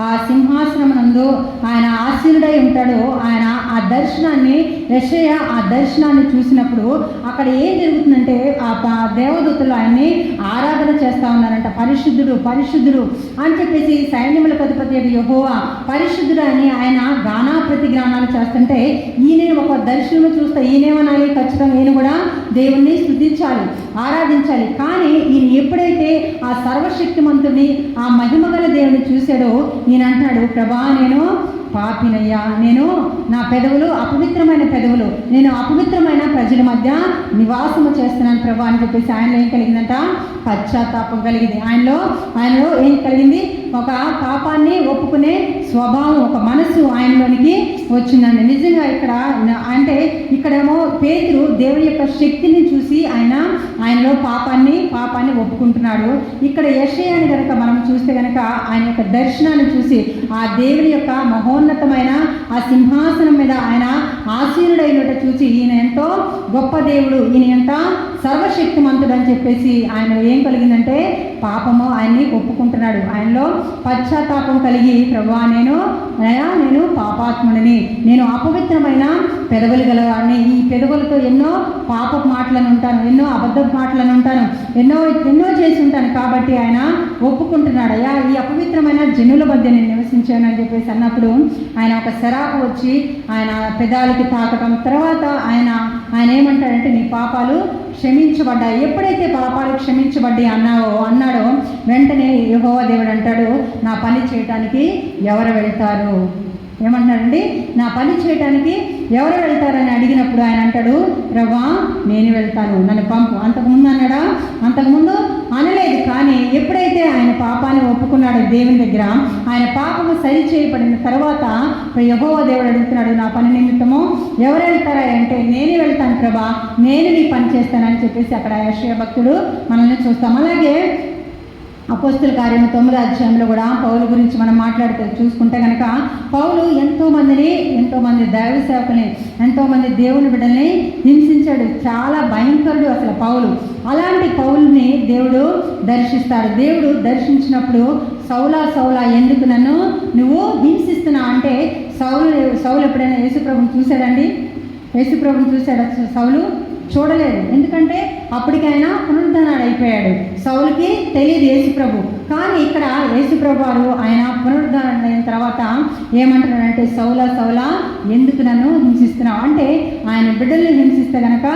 ఆ సింహాసనం నందు ఆయన ఆసీనుడై ఉంటాడో ఆయన ఆ దర్శనాన్ని యెషయా ఆ దర్శనాన్ని చూసినప్పుడు అక్కడ ఏం జరుగుతుందంటే ఆ దేవదూతలు ఆయన్ని ఆరాధన చేస్తూ ఉన్నారంట. పరిశుద్ధుడు అని చెప్పేసి సైన్యములకు అధిపతి యెహోవా పరిశుద్ధుడు అని ఆయన గానా ప్రతి జ్ఞానాలు చేస్తుంటే ఈయన ఒక దర్శనం చూస్తే ఈయనేమనాలి, ఖచ్చితంగా ఈయన కూడా దేవుణ్ణి స్తుతించాలి, ఆరాధించాలి. కానీ ఈయన ఎప్పుడైతే ఆ సర్వశక్తిమంతుడిని, ఆ మహిమగల దేవుని చూశాడో ఈయన అంటాడు, ప్రభా నేను పాపినయ్యా, నేను నా పెదవులు అపవిత్రమైన పెదవులు, నేను అపవిత్రమైన ప్రజల మధ్య నివాసము చేస్తున్నాను ప్రభా అని చెప్పేసి ఆయనలో ఏం కలిగిందంట, పశ్చాత్తాపం కలిగింది. ఆయనలో ఏం కలిగింది, ఒక పాపాన్ని ఒప్పుకునే స్వభావం, ఒక మనసు ఆయనలోనికి వచ్చిందండి. నిజంగా అంటే ఇక్కడేమో పేతురు దేవుని యొక్క శక్తిని చూసి ఆయనలో పాపాన్ని ఒప్పుకుంటున్నాడు. ఇక్కడ యెషయాని కనుక మనం చూస్తే కనుక ఆయన యొక్క దర్శనాన్ని చూసి ఆ దేవుని యొక్క మహోన్నతమైన ఆ సింహాసనం మీద ఆయన ఆసీనుడైనట చూసి ఈయన ఎంతో గొప్ప దేవుడు, ఈయన ఎంత సర్వశక్తిమంతుడు అని చెప్పేసి ఆయన ఏం కలిగిందంటే పాపము ఆయన్ని ఒప్పుకుంటున్నాడు. ఆయనలో పశ్చాత్తాపం కలిగి, ప్రభువా నేను పాపాత్ముడిని, నేను అపవిత్రమైన పెదవులు గలవాడిని, ఈ పెదవులతో ఎన్నో పాపపు మాటలను ఉంటాను, ఎన్నో అబద్ధపు మాటలను ఉంటాను, ఎన్నో చేసి ఉంటాను. కాబట్టి ఆయన ఒప్పుకుంటున్నాడు, అయ్యా ఈ అపవిత్రమైన జనుల మధ్య నేను నివసించాను అని చెప్పేసి అన్నప్పుడు ఆయన ఒక శరాపు వచ్చి ఆయన పెదాలకి తాకటం, తర్వాత ఆయన ఏమంటాడంటే నీ పాపాలు క్షమించబడ్డాయి. ఎప్పుడైతే పాపాలు క్షమించబడ్డాయి అన్నాడో వెంటనే యెహోవా దేవుడు అంటాడు, నా పని చేయటానికి ఎవరు వెళ్తారు? ఏమంటాడండి, నా పని చేయటానికి ఎవరు వెళ్తారని అడిగినప్పుడు ఆయన అంటాడు, ప్రభువా నేను వెళ్తాను, నన్ను పంపు. అంతకుముందు అన్నాడా? అంతకుముందు అనలేదు. కానీ ఎప్పుడైతే ఆయన పాపాన్ని ఒప్పుకున్నాడో దేవుని దగ్గర, ఆయన పాపము సరి చేయబడిన తర్వాత యెహోవా దేవుడు అడుగుతున్నాడు, నా పని నిమిత్తము ఎవరు వెళ్తారా అంటే, నేనే వెళ్తాను ప్రభా, నేను నీ పని చేస్తానని చెప్పేసి అక్కడ యెషయా భక్తుడు మనల్ని చూస్తాం. అలాగే అపోస్తుల కార్యం 9వ అధ్యాయంలో కూడా పౌలు గురించి మనం చూసుకుంటే కనుక పౌలు ఎంతోమంది దైవ సేవకుల్ని, ఎంతోమంది దేవుని బిడ్డల్ని హింసించాడు. చాలా భయంకరుడు అసలు పౌలు. అలాంటి పౌలుని దేవుడు దర్శిస్తాడు. దేవుడు దర్శించినప్పుడు సౌలా ఎందుకు నన్ను నువ్వు హింసిస్తున్నావు అంటే, సౌలు ఎప్పుడైనా యేసుప్రభుని చూశాడండి? యేసుప్రభుని చూశాడు సౌలు? చూడలేదు. ఎందుకంటే అప్పటికి ఆయన పునరుద్ధరణ అయిపోయాడు. సౌలుకి తెలియదు యేసుప్రభు. కానీ ఇక్కడ యేసుప్రభు వారు ఆయన పునరుద్ధరణ అయిన తర్వాత ఏమంటున్నాడంటే, సౌలా ఎందుకు నన్ను హింసిస్తున్నావు అంటే, ఆయన బిడ్డల్ని హింసిస్తే కనుక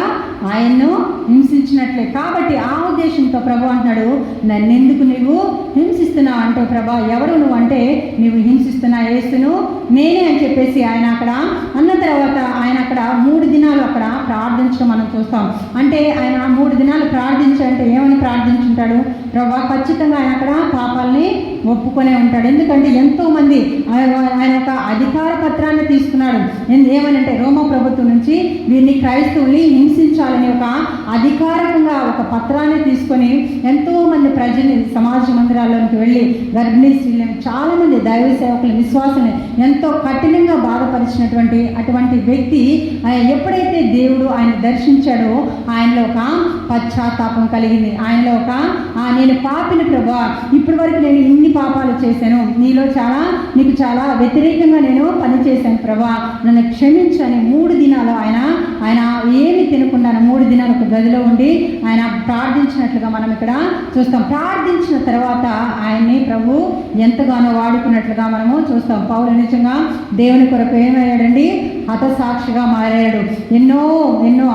ఆయన్ను హింసించినట్లే. కాబట్టి ఆ ఉద్దేశంతో ప్రభు అంటున్నాడు, నన్నెందుకు నువ్వు హింసిస్తున్నావు అంటే, ప్రభా ఎవరు నువ్వు అంటే, నువ్వు హింసిస్తున్నా యేసును నేనే అని చెప్పేసి ఆయన అక్కడ అన్న తర్వాత ఆయన అక్కడ 3 దినాలు అక్కడ ప్రార్థించడం మనం చూస్తాం. అంటే ఆయన 3 దినాలు ప్రార్థించాలంటే ఏమని ప్రార్థించుంటాడు? ప్రభా ఖచ్చితంగా ఆయన అక్కడ పాపాలని ఒప్పుకొనే ఉంటాడు. ఎందుకంటే ఎంతోమంది ఆయన ఒక అధికార పత్రాన్ని తీసుకున్నాడు. ఏమనంటే రోమ ప్రభుత్వం నుంచి వీరిని క్రైస్తవుల్ని హింసించాలని ఒక అధికారికంగా ఒక పత్రాన్ని తీసుకొని ఎంతోమంది ప్రజల్ని సమాజ మందిరాల్లోకి వెళ్ళి గర్భిణీ స్త్రీలను, చాలామంది దైవ సేవకుల విశ్వాసాన్ని ఎంతో కఠినంగా బాధపరిచినటువంటి అటువంటి వ్యక్తి ఎప్పుడైతే దేవుడు ఆయన దర్శించాడో ఆయనలో ఒక పశ్చాత్తాపం కలిగింది. ఆయనలో ఒక నేను పాపిని ప్రభా, ఇప్పటి వరకు నేను ఇన్ని పాపాలు చేశాను, నీకు చాలా వ్యతిరేకంగా నేను పనిచేశాను ప్రభా, నన్ను క్షమించని 3 దినాలు ఆయన ఏమి తినకుండా 3 దినాలు ఒక గదిలో ఉండి ఆయన ప్రార్థించినట్లుగా మనం ఇక్కడ చూస్తాం. ప్రార్థించిన తర్వాత ఆయన్ని ప్రభు ఎంతగానో వాడుకున్నట్లుగా మనము చూస్తాం. పౌలు నిజంగా దేవుని కొరకు ఏమయ్యాడండి? హతసాక్షిగా మారాడు. ఎన్నో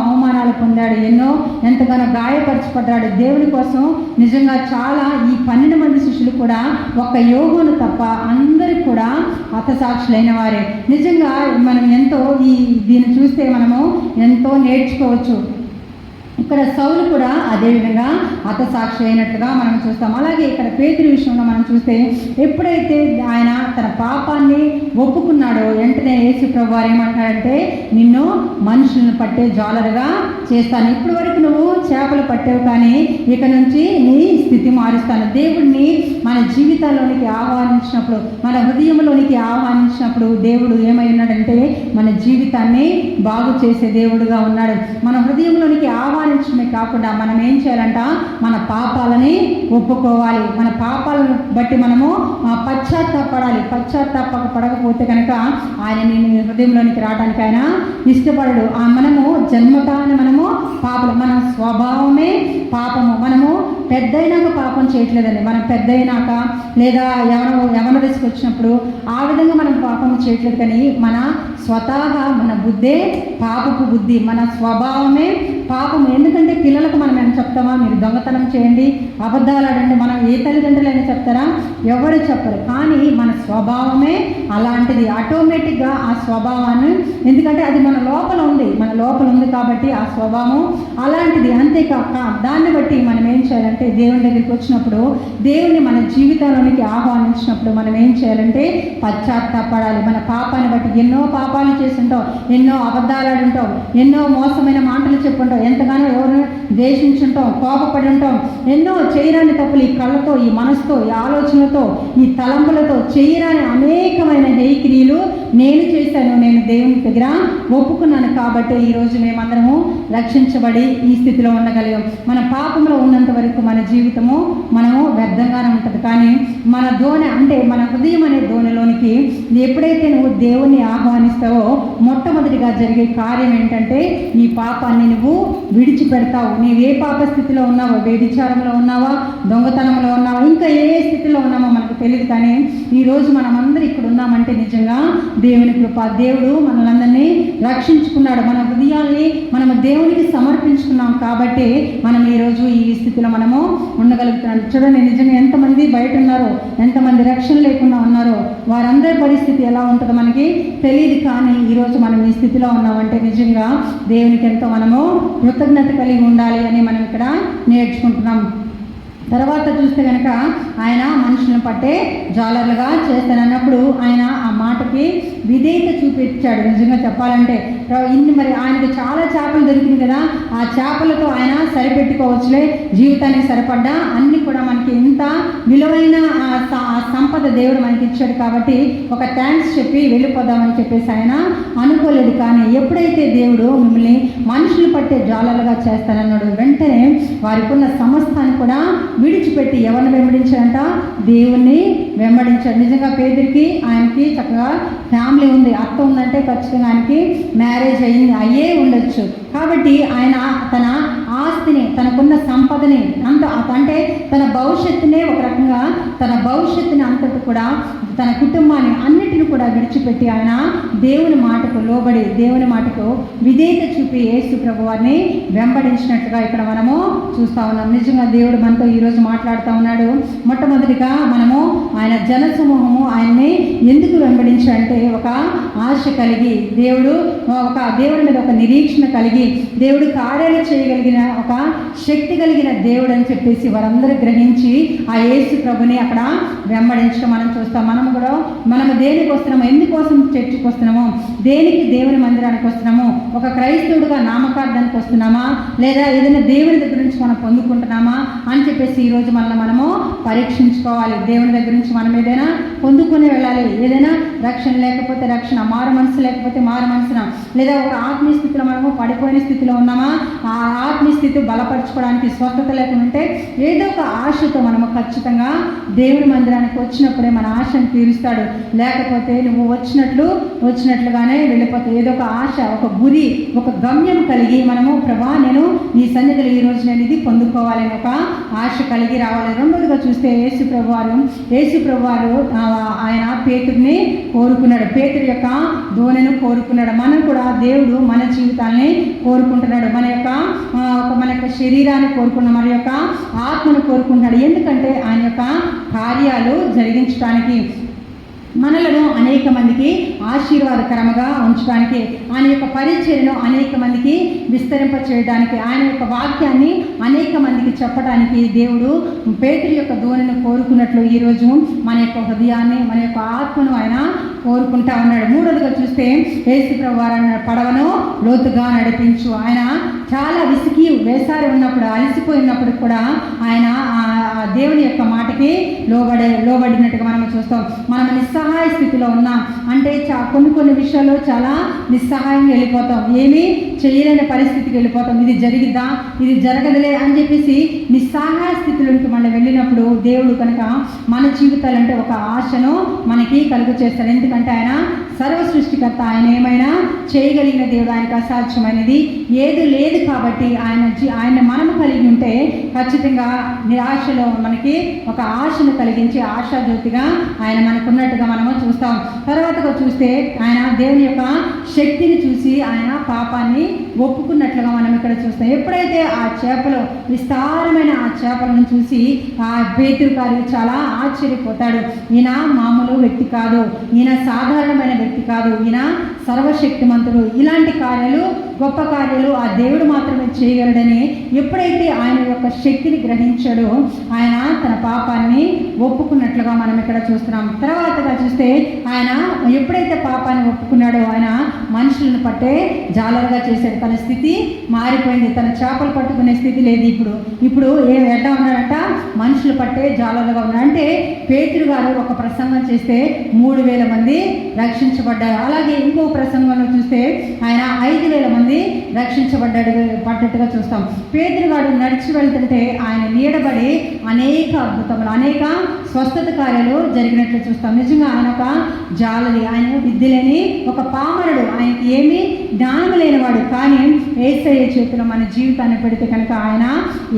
అవమానాలు పొందాడు, ఎంతగానో గాయపరచబడ్డాడు దేవుని కోసం. నిజంగా చాలా ఈ 12 మంది శిష్యులు కూడా ఒక్క యోగును తప్ప అందరూ కూడా హతసాక్షులైన వారే. నిజంగా మనం దీన్ని చూస్తే మనము ఎంతో నేర్చుకోవచ్చు. ఇక్కడ సౌలు కూడా అదేవిధంగా హతసాక్షి అయినట్లుగా మనం చూస్తాం. అలాగే ఇక్కడ పేతురు విషయంలో మనం చూస్తే ఎప్పుడైతే ఆయన తన పాపాన్ని ఒప్పుకున్నాడో వెంటనే యేసు ప్రభువు వారు ఏమంటారంటే, నిన్ను మనుషులను పట్టే జాలరుగా చేస్తాను. ఇప్పటి వరకు నువ్వు చేపలు పట్టేవు, కానీ ఇక నుంచి నీ స్థితి మారుస్తాను. దేవుడిని మన జీవితాల్లోనికి ఆహ్వానించినప్పుడు, మన హృదయంలోనికి ఆహ్వానించినప్పుడు దేవుడు ఏమై ఉన్నాడంటే మన జీవితాన్ని బాగు చేసే దేవుడుగా ఉన్నాడు. మన హృదయంలోనికి ఆహ్వానించడమే కాకుండా మనం ఏం చేయాలంట? మన పాపాలని ఒప్పుకోవాలి. మన పాపాలను బట్టి మనము పశ్చాత్తాపడాలి. పడకపోతే కనుక ఆయన నీ హృదయంలోనికి రావడానికి ఆయన ఇష్టపడడు. మనము జన్మతాన్ని మనము పాపలు, మన స్వభావమే పాపము. మనము పెద్దయినాక పాపం చేయట్లేదండి. మనం పెద్దయినాక ఉన్నాక లేదా యవన దశకు వచ్చినప్పుడు ఆ విధంగా మనం పాపము చేయట్లేదు, కానీ మన స్వతహా మన బుద్ధే పాపపు బుద్ధి, మన స్వభావమే పాపము. ఎందుకంటే పిల్లలకు మనం ఏమైనా చెప్తామా, మీరు దొంగతనం చేయండి, అబద్ధాలు ఆడండి, మనం ఏ తల్లిదండ్రులైనా చెప్తారా? ఎవరు చెప్పరు. కానీ మన స్వభావమే అలాంటిది. ఆటోమేటిక్గా ఆ స్వభావాన్ని, ఎందుకంటే అది మన లోపల ఉంది కాబట్టి ఆ స్వభావం అలాంటిది. అంతేకాక దాన్ని బట్టి మనం ఏం చేయాలంటే దేవుని దగ్గరికి వచ్చినప్పుడు, దేవుని మన జీవితంలోనికి ఆహ్వానించినప్పుడు మనం ఏం చేయాలంటే పశ్చాత్తాపడాలి. మన పాపాన్ని బట్టి ఎన్నో పాపాలు చేసి ఉంటాం, ఎన్నో అబద్ధాలు ఆడి ఉంటాం, ఎన్నో మోసమైన మాటలు చెప్పుంటాం, ఎంతగానో ఎవరిని ద్వేషించుంటాం, కోపపడి ఉంటాం, ఎన్నో చేయరాని తప్పులు ఈ కళ్ళతో, ఈ మనసుతో, ఈ ఆలోచనలతో, ఈ తలంపులతో చేయరాని అనేకమైన హేయక్రియలు నేను చేశాను. నేను దేవుని దగ్గర ఒప్పుకున్నాను కాబట్టి ఈరోజు మేమందరము రక్షించబడి ఈ స్థితిలో ఉండగలిగాం. మన పాపంలో ఉన్నంత వరకు మన జీవితము మనము వ్యర్థంగానే ఉంటుంది. కానీ మన దోణి అంటే మన హృదయం అనే దోణిలోనికి ఎప్పుడైతే నువ్వు దేవుణ్ణి ఆహ్వానిస్తావో మొట్టమొదటిగా జరిగే కార్యం ఏంటంటే నీ పాపాన్ని నువ్వు విడిచిపెడతావు. నీవు ఏ పాప స్థితిలో ఉన్నావో, వ్యభిచారంలో ఉన్నావా, దొంగతనంలో ఉన్నావా, ఇంకా ఏ స్థితిలో ఉన్నామో మనకు తెలియదు. కానీ ఈరోజు మనమందరం ఇక్కడ ఉన్నామంటే నిజంగా దేవుని కృప. దేవుడు మనలందరినీ రక్షించుకున్నాడు. మన హృదయాల్ని మనము దేవునికి సమర్పించుకున్నాం కాబట్టి మనం ఈరోజు ఈ స్థితిలో మనము ఉండగలుగుతున్నాం. చూడండి, నిజంగా ఎంతమంది బయట ఉన్నారో, ఎంతమంది రక్షణ లేకుండా ఉన్నారో, వారందరి పరిస్థితి ఎలా ఉంటుందో మనకి తెలియదు. కానీ ఈరోజు మనం ఈ స్థితిలో ఉన్నామంటే నిజంగా దేవునికి ఎంతో మనము కృతజ్ఞత కలిగి ఉండాలి అని మనం ఇక్కడ నేర్చుకుంటున్నాం. తర్వాత చూస్తే కనుక ఆయన మనుషులను పట్టే జాలర్లుగా చేస్తానన్నప్పుడు ఆయన ఆ మాటకి విధేయత చూపించాడు. నిజంగా చెప్పాలంటే మరి ఆయనకు చాలా చేపలు దొరికింది కదా, ఆ చేపలతో ఆయన సరిపెట్టుకోవచ్చులే, జీవితానికి సరిపడ్డా అన్ని కూడా మనకి ఇంత విలువైన సంపద దేవుడు మనకి ఇచ్చాడు కాబట్టి ఒక థ్యాంక్స్ చెప్పి వెళ్ళిపోదామని చెప్పేసి ఆయన అనుకోలేదు. కానీ ఎప్పుడైతే దేవుడు మిమ్మల్ని మనుషులు పట్టే జాలర్లుగా చేస్తానన్నాడు, వెంటనే వారికి ఉన్న సమస్తాన్ని కూడా విడిచిపెట్టి ఎవరిని వెంబడించాడంట? దేవుణ్ణి వెంబడించాడు. నిజంగా పేదరికి ఆయనకి చక్కగా ఫ్యామిలీ ఉంది, అత్త ఉందంటే ఖచ్చితంగా ఆయనకి మ్యారేజ్ అయ్యే ఉండొచ్చు. కాబట్టి ఆయన తన ఆస్తిని, తనకున్న సంపదని అంటే తన భవిష్యత్తునే ఒక రకంగా తన భవిష్యత్తుని అంతటి కూడా, తన కుటుంబాన్ని అన్నిటిని కూడా విడిచిపెట్టి ఆయన దేవుని మాటకు లోబడి, దేవుని మాటకు విధేయత చూపి యేసు ప్రభు వారిని వెంబడించినట్టుగా ఇక్కడ మనము చూస్తూ ఉన్నాం. నిజంగా దేవుడు మనతో ఈరోజు మాట్లాడుతూ ఉన్నాడు. మొట్టమొదటిగా మనము ఆయన జనసమూహము ఆయన్ని ఎందుకు వెంబడించాడంటే ఒక ఆశ కలిగి, దేవుడి మీద ఒక నిరీక్షణ కలిగి, దేవుడు కార్యాలు చేయగలిగిన ఒక శక్తి కలిగిన దేవుడు అని చెప్పేసి వారందరూ గ్రహించి ఆ యేసు ప్రభుని అక్కడ వెంబడించడం మనం చూస్తాం. మనము దేనికి వస్తున్నాము, ఎందుకోసం చర్చికి వస్తున్నాము, దేనికి దేవుని మందిరానికి వస్తున్నాము, ఒక క్రైస్తవుడుగా నామకార్థానికి వస్తున్నామా, లేదా ఏదైనా దేవుని దగ్గర నుంచి మనం పొందుకుంటున్నామా అని చెప్పేసి ఈరోజు మనము పరీక్షించుకోవాలి. దేవుని దగ్గర నుంచి మనం ఏదైనా పొందుకుని వెళ్ళాలి. ఏదైనా రక్షణ లేకపోతే రక్షణ, మారు మనసు లేకపోతే మారు మనసున, లేదా ఒక ఆత్మీయ స్థితిలో మనము పడిపోయిన స్థితిలో ఉన్నామా, ఆ ఆత్మీయ స్థితి బలపరచుకోవడానికి స్వస్థత లేకుండా ఉంటే ఏదో ఒక ఆశతో మనము ఖచ్చితంగా దేవుని మందిరానికి వచ్చినప్పుడే మన ఆశను తీరుస్తాడు. లేకపోతే నువ్వు వచ్చినట్లుగానే వెళ్ళిపోతే ఏదో ఒక ఆశ, ఒక గురి, ఒక గమ్యం కలిగి మనము ప్రభా నేను నీ సన్నిధిలో ఈరోజు నేను ఇది పొందుకోవాలని ఒక ఆశ కలిగి రావాలి. రెండోదిగా చూస్తే యేసు ప్రభు వారు ఆయన పేతుడిని కోరుకున్నాడు, పేతుడి యొక్క దోణెను కోరుకున్నాడు. మనం కూడా దేవుడు మన జీవితాన్ని కోరుకుంటున్నాడు, మన యొక్క శరీరాన్ని కోరుకున్నాడు, మన యొక్క ఆత్మను కోరుకుంటున్నాడు. ఎందుకంటే ఆయన యొక్క కార్యాలు జరిగించడానికి, మనలను అనేక మందికి ఆశీర్వాదకరంగా ఉంచడానికి, ఆయన యొక్క పరిచర్యను అనేక మందికి విస్తరింప చేయడానికి, ఆయన యొక్క వాక్యాన్ని అనేక మందికి చెప్పడానికి దేవుడు పేతురు యొక్క దోణిని కోరుకున్నట్లు ఈరోజు మన యొక్క హృదయాన్ని, మన యొక్క ఆత్మను ఆయన కోరుకుంటా ఉన్నాడు. మూడోదిగా చూస్తే యేసు ప్రభు వారు పడవను లోతుగా నడిపించు. ఆయన చాలా విసిగి వేసారి ఉన్నప్పుడు, అలసిపోయినప్పుడు కూడా ఆయన దేవుని యొక్క మాటకి లోబడినట్టుగా మనం చూస్తాం. మనం నిస్సహాయ స్థితిలో ఉన్నాం అంటే కొన్ని విషయాల్లో చాలా నిస్సహాయంగా వెళ్ళిపోతాం, ఏమీ చేయలేని పరిస్థితికి వెళ్ళిపోతాం. ఇది జరిగిద్దా, ఇది జరగదులే అని చెప్పేసి నిస్సహాయ స్థితిలోకి మనం వెళ్ళినప్పుడు దేవుడు కనుక మన జీవితాలంటే ఒక ఆశను మనకి కలుగు చేస్తాడు. ఎందుకంటే ఆయన సర్వ సృష్టికర్త, ఆయన ఏమైనా చేయగలిగిన దేవుడు, ఆయనకు అసాధ్యమైనది ఏది లేదు. కాబట్టి ఆయన మనము కలిగి ఉంటే ఖచ్చితంగా నిరాశలో మనకి ఒక ఆశను కలిగించి ఆశాజ్యోతిగా ఆయన మనకున్నట్టుగా మనము చూస్తాం. తర్వాతగా చూస్తే ఆయన దేవుని యొక్క శక్తిని చూసి ఆయన పాపాన్ని ఒప్పుకున్నట్లుగా మనం ఇక్కడ చూస్తాం. ఎప్పుడైతే ఆ చేపలు విస్తారమైన ఆ చేపలను చూసి ఆ పేతురు గారు చాలా ఆశ్చర్యపోతాడు. ఈయన మామూలు వ్యక్తి కాదు, ఈయన సాధారణమైన వ్యక్తి కాదు, ఈయన సర్వశక్తిమంతుడు, ఇలాంటి కార్యాలు గొప్ప కార్యాలు ఆ దేవుడు మాత్రమే చేయగలడని ఎప్పుడైతే ఆయన యొక్క శక్తిని గ్రహించాడో ఆయన తన పాపాన్ని ఒప్పుకున్నట్లుగా మనం ఇక్కడ చూస్తున్నాం. తర్వాతగా చూస్తే ఆయన ఎప్పుడైతే పాపాన్ని ఒప్పుకున్నాడో ఆయన మనుషులను పట్టే జాలరుగా చేశాడు. తన స్థితి మారిపోయింది. తన చేపలు పట్టుకునే స్థితి లేదు. ఇప్పుడు ఎట్లా ఉన్నాడంట, మనుషులు పట్టే జాలరుగా ఉన్నాడు. అంటే పేతురు గారు ఒక ప్రసంగం చేస్తే 3000 మంది రక్షించబడ్డారు. అలాగే ఇంకో ప్రసంగంలో చూస్తే ఆయన 5000 మంది పడ్డట్టుగా చూస్తాం. పేతురు గారు నడిచి వెళ్తుంటే ఆయన నీడబడి అనేక అద్భుతములు, అనేక స్వస్థత కార్యాలు జరిగినట్లు చూస్తాం. నిజంగా ఆయన ఒక జాలరి, ఆయన విద్య లేని ఒక పామరుడు, ఆయనకి ఏమీ జ్ఞానం లేనివాడు. కానీ యేసయ్య చేతిలో మన జీవితాన్ని పెడితే కనుక ఆయన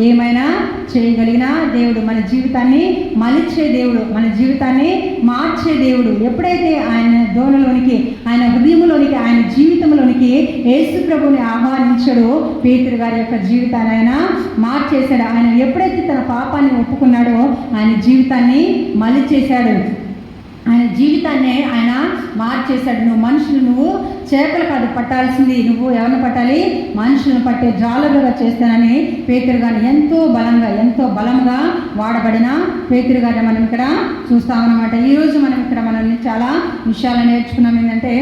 ఏమైనా చేయగలిగిన దేవుడు, మన జీవితాన్ని మలిచే దేవుడు, మన జీవితాన్ని మార్చే దేవుడు. ఎప్పుడైతే ఆయన ధోనిలోనికి, ఆయన హృదయంలోనికి, ఆయన జీవితంలోనికి యేసు ప్రభుని ఆహ్వానించాడో పేతురు గారి యొక్క జీవితాన్ని ఆయన మార్చేశాడు. ఆయన ఎప్పుడైతే తన పాపాన్ని ఒప్పుకున్నాడో ఆయన జీవితాన్ని మలిచేశాడు, ఆయన జీవితాన్ని ఆయన మార్చేశాడు. నువ్వు చేపలు కాదు పట్టాల్సింది, నువ్వు ఎవరిని పట్టాలి, మనుషులను పట్టే జాలరుగా చేస్తానని పేతురు గారిని ఎంతో బలంగా వాడబడిన పేతురు గారిని మనం ఇక్కడ చూస్తామన్నమాట. ఈరోజు మనం ఇక్కడ మనల్ని చాలా విషయాలు నేర్చుకున్నాం. ఏంటంటే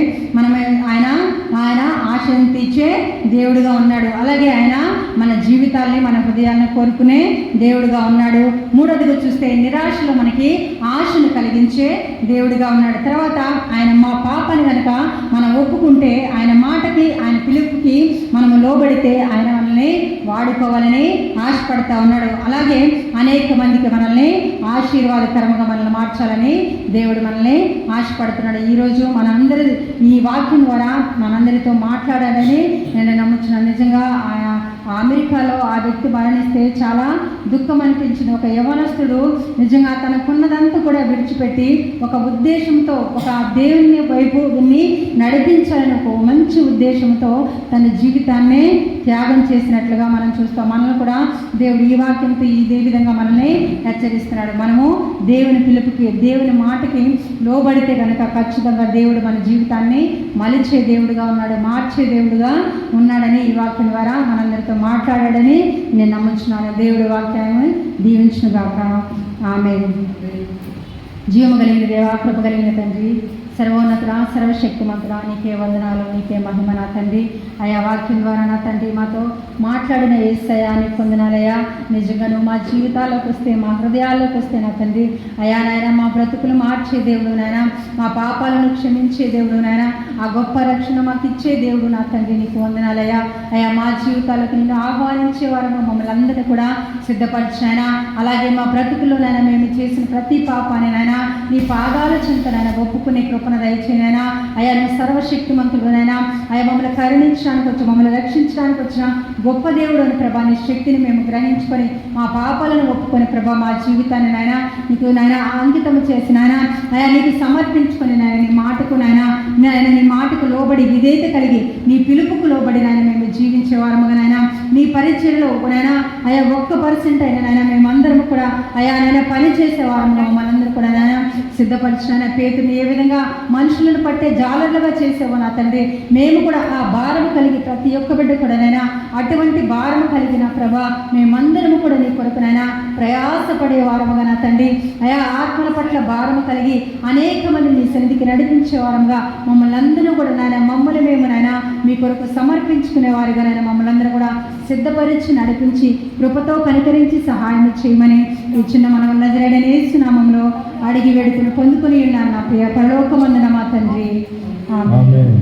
ఆయన ఆశను తీర్చే దేవుడుగా ఉన్నాడు. అలాగే ఆయన మన జీవితాల్ని, మన హృదయాలను కోరుకునే దేవుడుగా ఉన్నాడు. మూడవదిగా చూస్తే నిరాశలో మనకి ఆశను కలిగించే దేవుడిగా ఉన్నాడు. తర్వాత ఆయన మా పాపాన్ని కనుక మనం ఒప్పుకుంటే, ఆయన మాటకి, ఆయన పిలుపుకి మనము లోబడితే ఆయన మనల్ని వాడుకోవాలని ఆశపడతా ఉన్నాడు. అలాగే అనేక మందికి మనల్ని ఆశీర్వాదకరంగా మనల్ని మార్చాలని దేవుడు మనల్ని ఆశపడుతున్నాడు. ఈరోజు మనందరి ఈ వాక్యం ద్వారా మనందరితో మాట్లాడాలని నేను నమ్ముతున్నాను. నిజంగా అమెరికాలో ఆ వ్యక్తి మరణిస్తే చాలా దుఃఖం అనిపించింది. ఒక యవనస్తుడు నిజంగా తనకున్నదంతా కూడా విడిచిపెట్టి ఒక ఉద్దేశంతో, ఒక దేవుని వైపు దీన్ని నడిపించాలని ఒక మంచి ఉద్దేశంతో తన జీవితాన్ని త్యాగం చేసినట్లుగా మనం చూస్తాం. మనల్ని కూడా దేవుడు ఈ వాక్యంతో ఇదే విధంగా మనల్ని హెచ్చరిస్తున్నాడు. మనము దేవుని పిలుపుకి, దేవుని మాటకి లోబడితే కనుక ఖచ్చితంగా దేవుడు మన జీవితాన్ని మలిచే దేవుడుగా ఉన్నాడు, మార్చే దేవుడుగా ఉన్నాడని ఈ వాక్యం ద్వారా మనందరితో మాట్లాడాడని నేను నమ్ముచున్నాను. దేవుడి వాక్యాన్ని దీవించునుగాక. ఆమేన్. జీవము కలిగిన దేవా, కృప కలిగిన తండ్రి, సర్వోన్నతుడ, సర్వశక్తిమంతుడా, నీకే వందనాలు, నీకే మహిమ నా తండ్రి. అయా వాక్యం ద్వారా నా తండ్రి మాతో మాట్లాడిన యేసయ్యా నీకు వందనాలయ్యా. నిజంగా నువ్వు మా జీవితాల్లోకి వస్తే, మా హృదయాల్లోకి వస్తే నా తండ్రి, అయా నాయన మా బ్రతుకులు మార్చే దేవుడు నాయన, మా పాపాలను క్షమించే దేవుడు నాయన, ఆ గొప్ప రక్షణ మాకు ఇచ్చే దేవుడు నా తండ్రి, నీకు వందనాలయ్యా. అయా మా జీవితాలకు నిన్ను ఆహ్వానించే వారు మమ్మల్ని అందరినీ కూడా సిద్ధపరిచాయన. అలాగే మా బ్రతుకుల్లోనైనా మేము చేసిన ప్రతి పాపాన్ని నాయన నీ పాదాల చింతనైనా ఒప్పుకునే కృపణ దయచేయనైనా. అయా నువ్వు సర్వశక్తిమంతుడునైనా, అయా మమ్మల్ని కరుణించడానికి వచ్చి, మమ్మల్ని రక్షించడానికి వచ్చిన గొప్ప దేవుడు అని ప్రభా, నీ శక్తిని మేము గ్రహించుకొని మా పాపాలను ఒప్పుకొని ప్రభా మా జీవితాన్ని నాయన నీకు నాయన అంకితం చేసి నాయన అయా నీకు సమర్పించుకొని నాయన నీ మాటకు నాయన నీ మాటకు లోబడి విధేయత కలిగి నీ పిలుపుకు లోబడి నాయన మేము జీవించే వారముగా నాయన నీ పరిచయలో నాయన అయా 1% అయినా నాయన మేమందరం కూడా అయా నాయన పని చేసే వారముగా మనందరూ కూడా నాయన సిద్ధపరిచిన పేతుని ఏ విధంగా మనుషులను పట్టే జాలర్లుగా చేసేవో నా తండ్రి, మేము కూడా ఆ భారం కలిగి ప్రతి ఒక్క బిడ్డ కూడా నైనా అటువంటి భారం కలిగిన ప్రభా మేమందరము కూడా నీ కొరకునైనా ప్రయాసపడే వారముగా నా తండ్రి, అయా ఆత్మల పట్ల భారము కలిగి అనేక మంది నీ సన్నిధికి నడిపించే వారంగా మమ్మల్ని అందరూ కూడా నాయన మమ్మల్ని మేము నాయన మీ కొరకు సమర్పించుకునే వారిగా నాయన మమ్మల్ని అందరూ కూడా సిద్ధపరిచి నడిపించి కృపతో కనికరించి సహాయం చేయమని ఈ చిన్న మనం నజరేయుడైన యేసు నామములో అడిగి వేడుకుని పొందుకొని ఉన్నాను నా ప్రియ పరలోకమందున మా తండ్రి. ఆమేన్.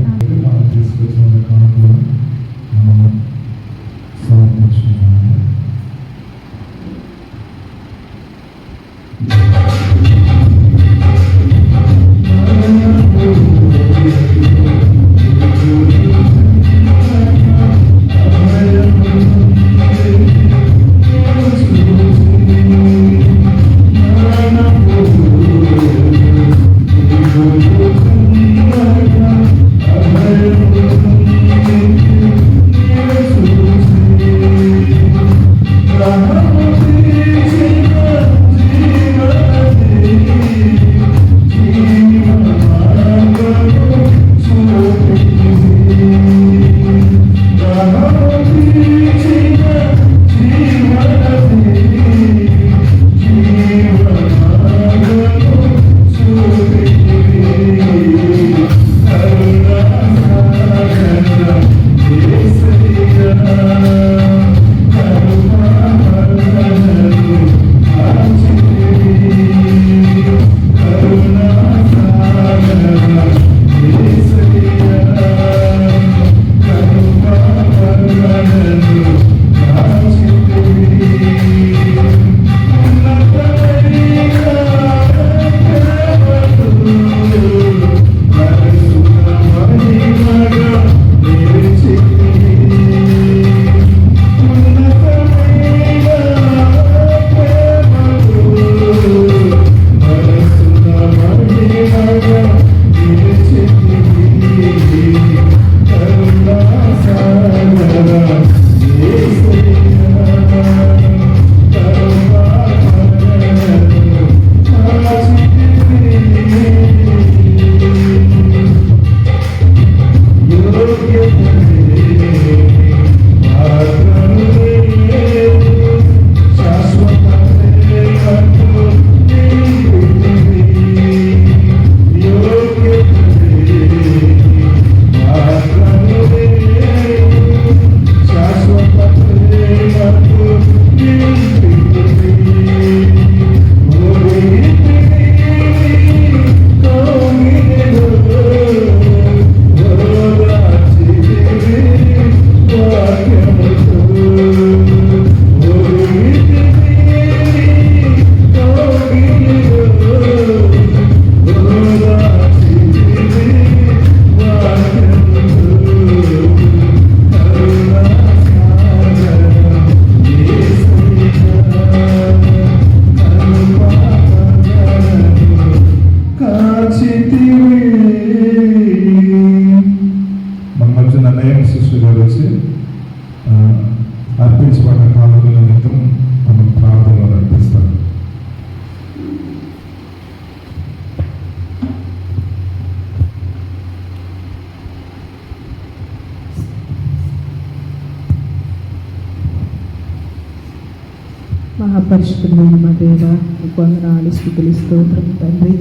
పరిశుద్ధమైన మా దేవ నీకు వందనాలు స్తుతులు స్తోత్రం తండ్రి.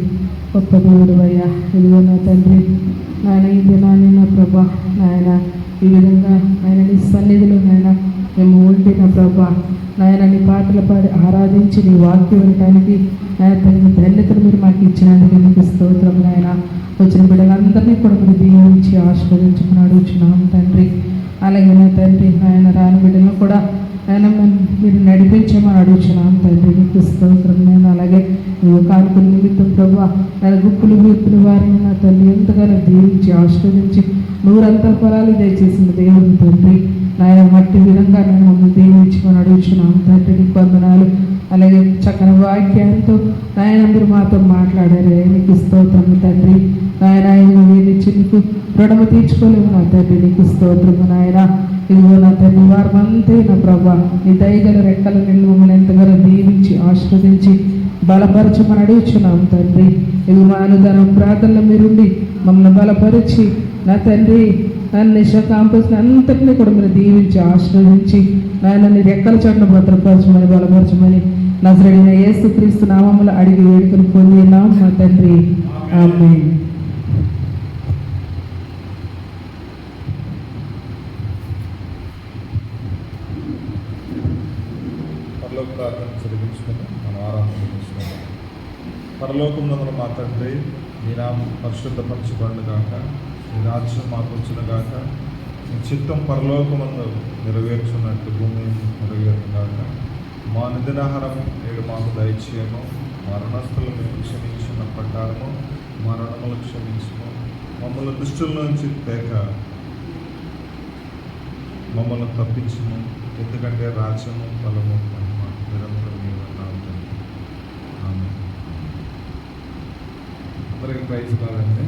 గొప్ప దేవుడు అయ్యా, ఇదిగో నా తండ్రి నాయన ఈ దినాన్ని నా ప్రభా నాయన ఈ విధంగా ఆయన నీ సన్నిధిలో నాయన మేము ఉండి నా ప్రభా నాయన నీ పాటలు పాడి ఆరాధించి నీ వాక్యం వినడానికి ఆయన తగిన ధన్యతను మీరు మాకు ఇచ్చినందుకు నీకు స్తోత్రం నాయన. వచ్చిన బిడ్డలందరినీ కూడా మీరు దీవించి ఆశీర్వదించుకుని అడుగుచున్నాం తండ్రి. అలాగే నా తండ్రి ఆయన రాని బిడ్డలను కూడా ఆయన మీరు నడిపించమని అడుగుచున్నాం తండ్రి. నీకు స్తోత్రం నేను. అలాగే నువ్వు కానుకల నిమిత్తం ప్రభా నేను గుప్పులు గుప్పులు వారిని నా తల్లి ఎంతగానో దీవించి ఆశీర్వదించి నూరంతా ఫలాలు దయచేసిన దేవుని తండ్రి నాయన మట్టి విధంగా నేను మమ్మల్ని దీవించమని అడుగుచున్నాం తండ్రి. నీకు వందనాలు. అలాగే చక్కని వాక్యంతో నాయన మీరు మాతో మాట్లాడారు. నీకు స్తోత్రము తండ్రి. నాయన వీరిచ్చి నీకు రుణము తీర్చుకోలేము నా తండ్రి. నీకు స్తోత్రము నాయన. ఇదిగో నా తండ్రి వారమంతే నా ప్రభా నీ దయగల రెక్కల నిన్ను మమ్మల్ని ఎంతగానో దీవించి ఆశీర్వదించి బలపరచమని అడుగుచున్నాం తండ్రి. ఇది మా అనుదానం ప్రార్థనలో మీరుండి మమ్మల్ని బలపరిచి నా తండ్రి నన్ను నిశా కాంపస్ని అంతటినీ కూడా మీరు దీవించి ఆశీర్వదించి నాయన నీ రెక్కల చోట్ల భద్రపరచమని బలపరచమని నజరేయుడైన యేసుక్రీస్తు నామములో అడిగి వేడుకలు పొందినాం మా తండ్రి. ఆమేన్. పరలోక ప్రార్థన జరిగించుకుని మనం ఆరాధన చేసుకుందాం. పరలోకమునందు మా తండ్రి నీ నామం పరిశుద్ధపరచబడును గాక, నీ రాజ్యం మాకు వచ్చును గాక, నీ చిత్తం పరలోకమందు నెరవేర్చున్నట్టు భూమి నెరవేరును గాక. మా నిదినాహారం నేడు మాకు దయచేయము, మా రుణస్థులు మేము క్షమించిన ప్రకారము మా రుణములు క్షమించము, మమ్మల్ని దుష్టుల నుంచి తేక మమ్మల్ని తప్పించము, ఎందుకంటే రాజ్యము బలము మహిమ నిరంతరం నీవు ఉన్నావు తండ్రి. ఆమేన్. అందరికీ ప్రైజ్ కావాలండి.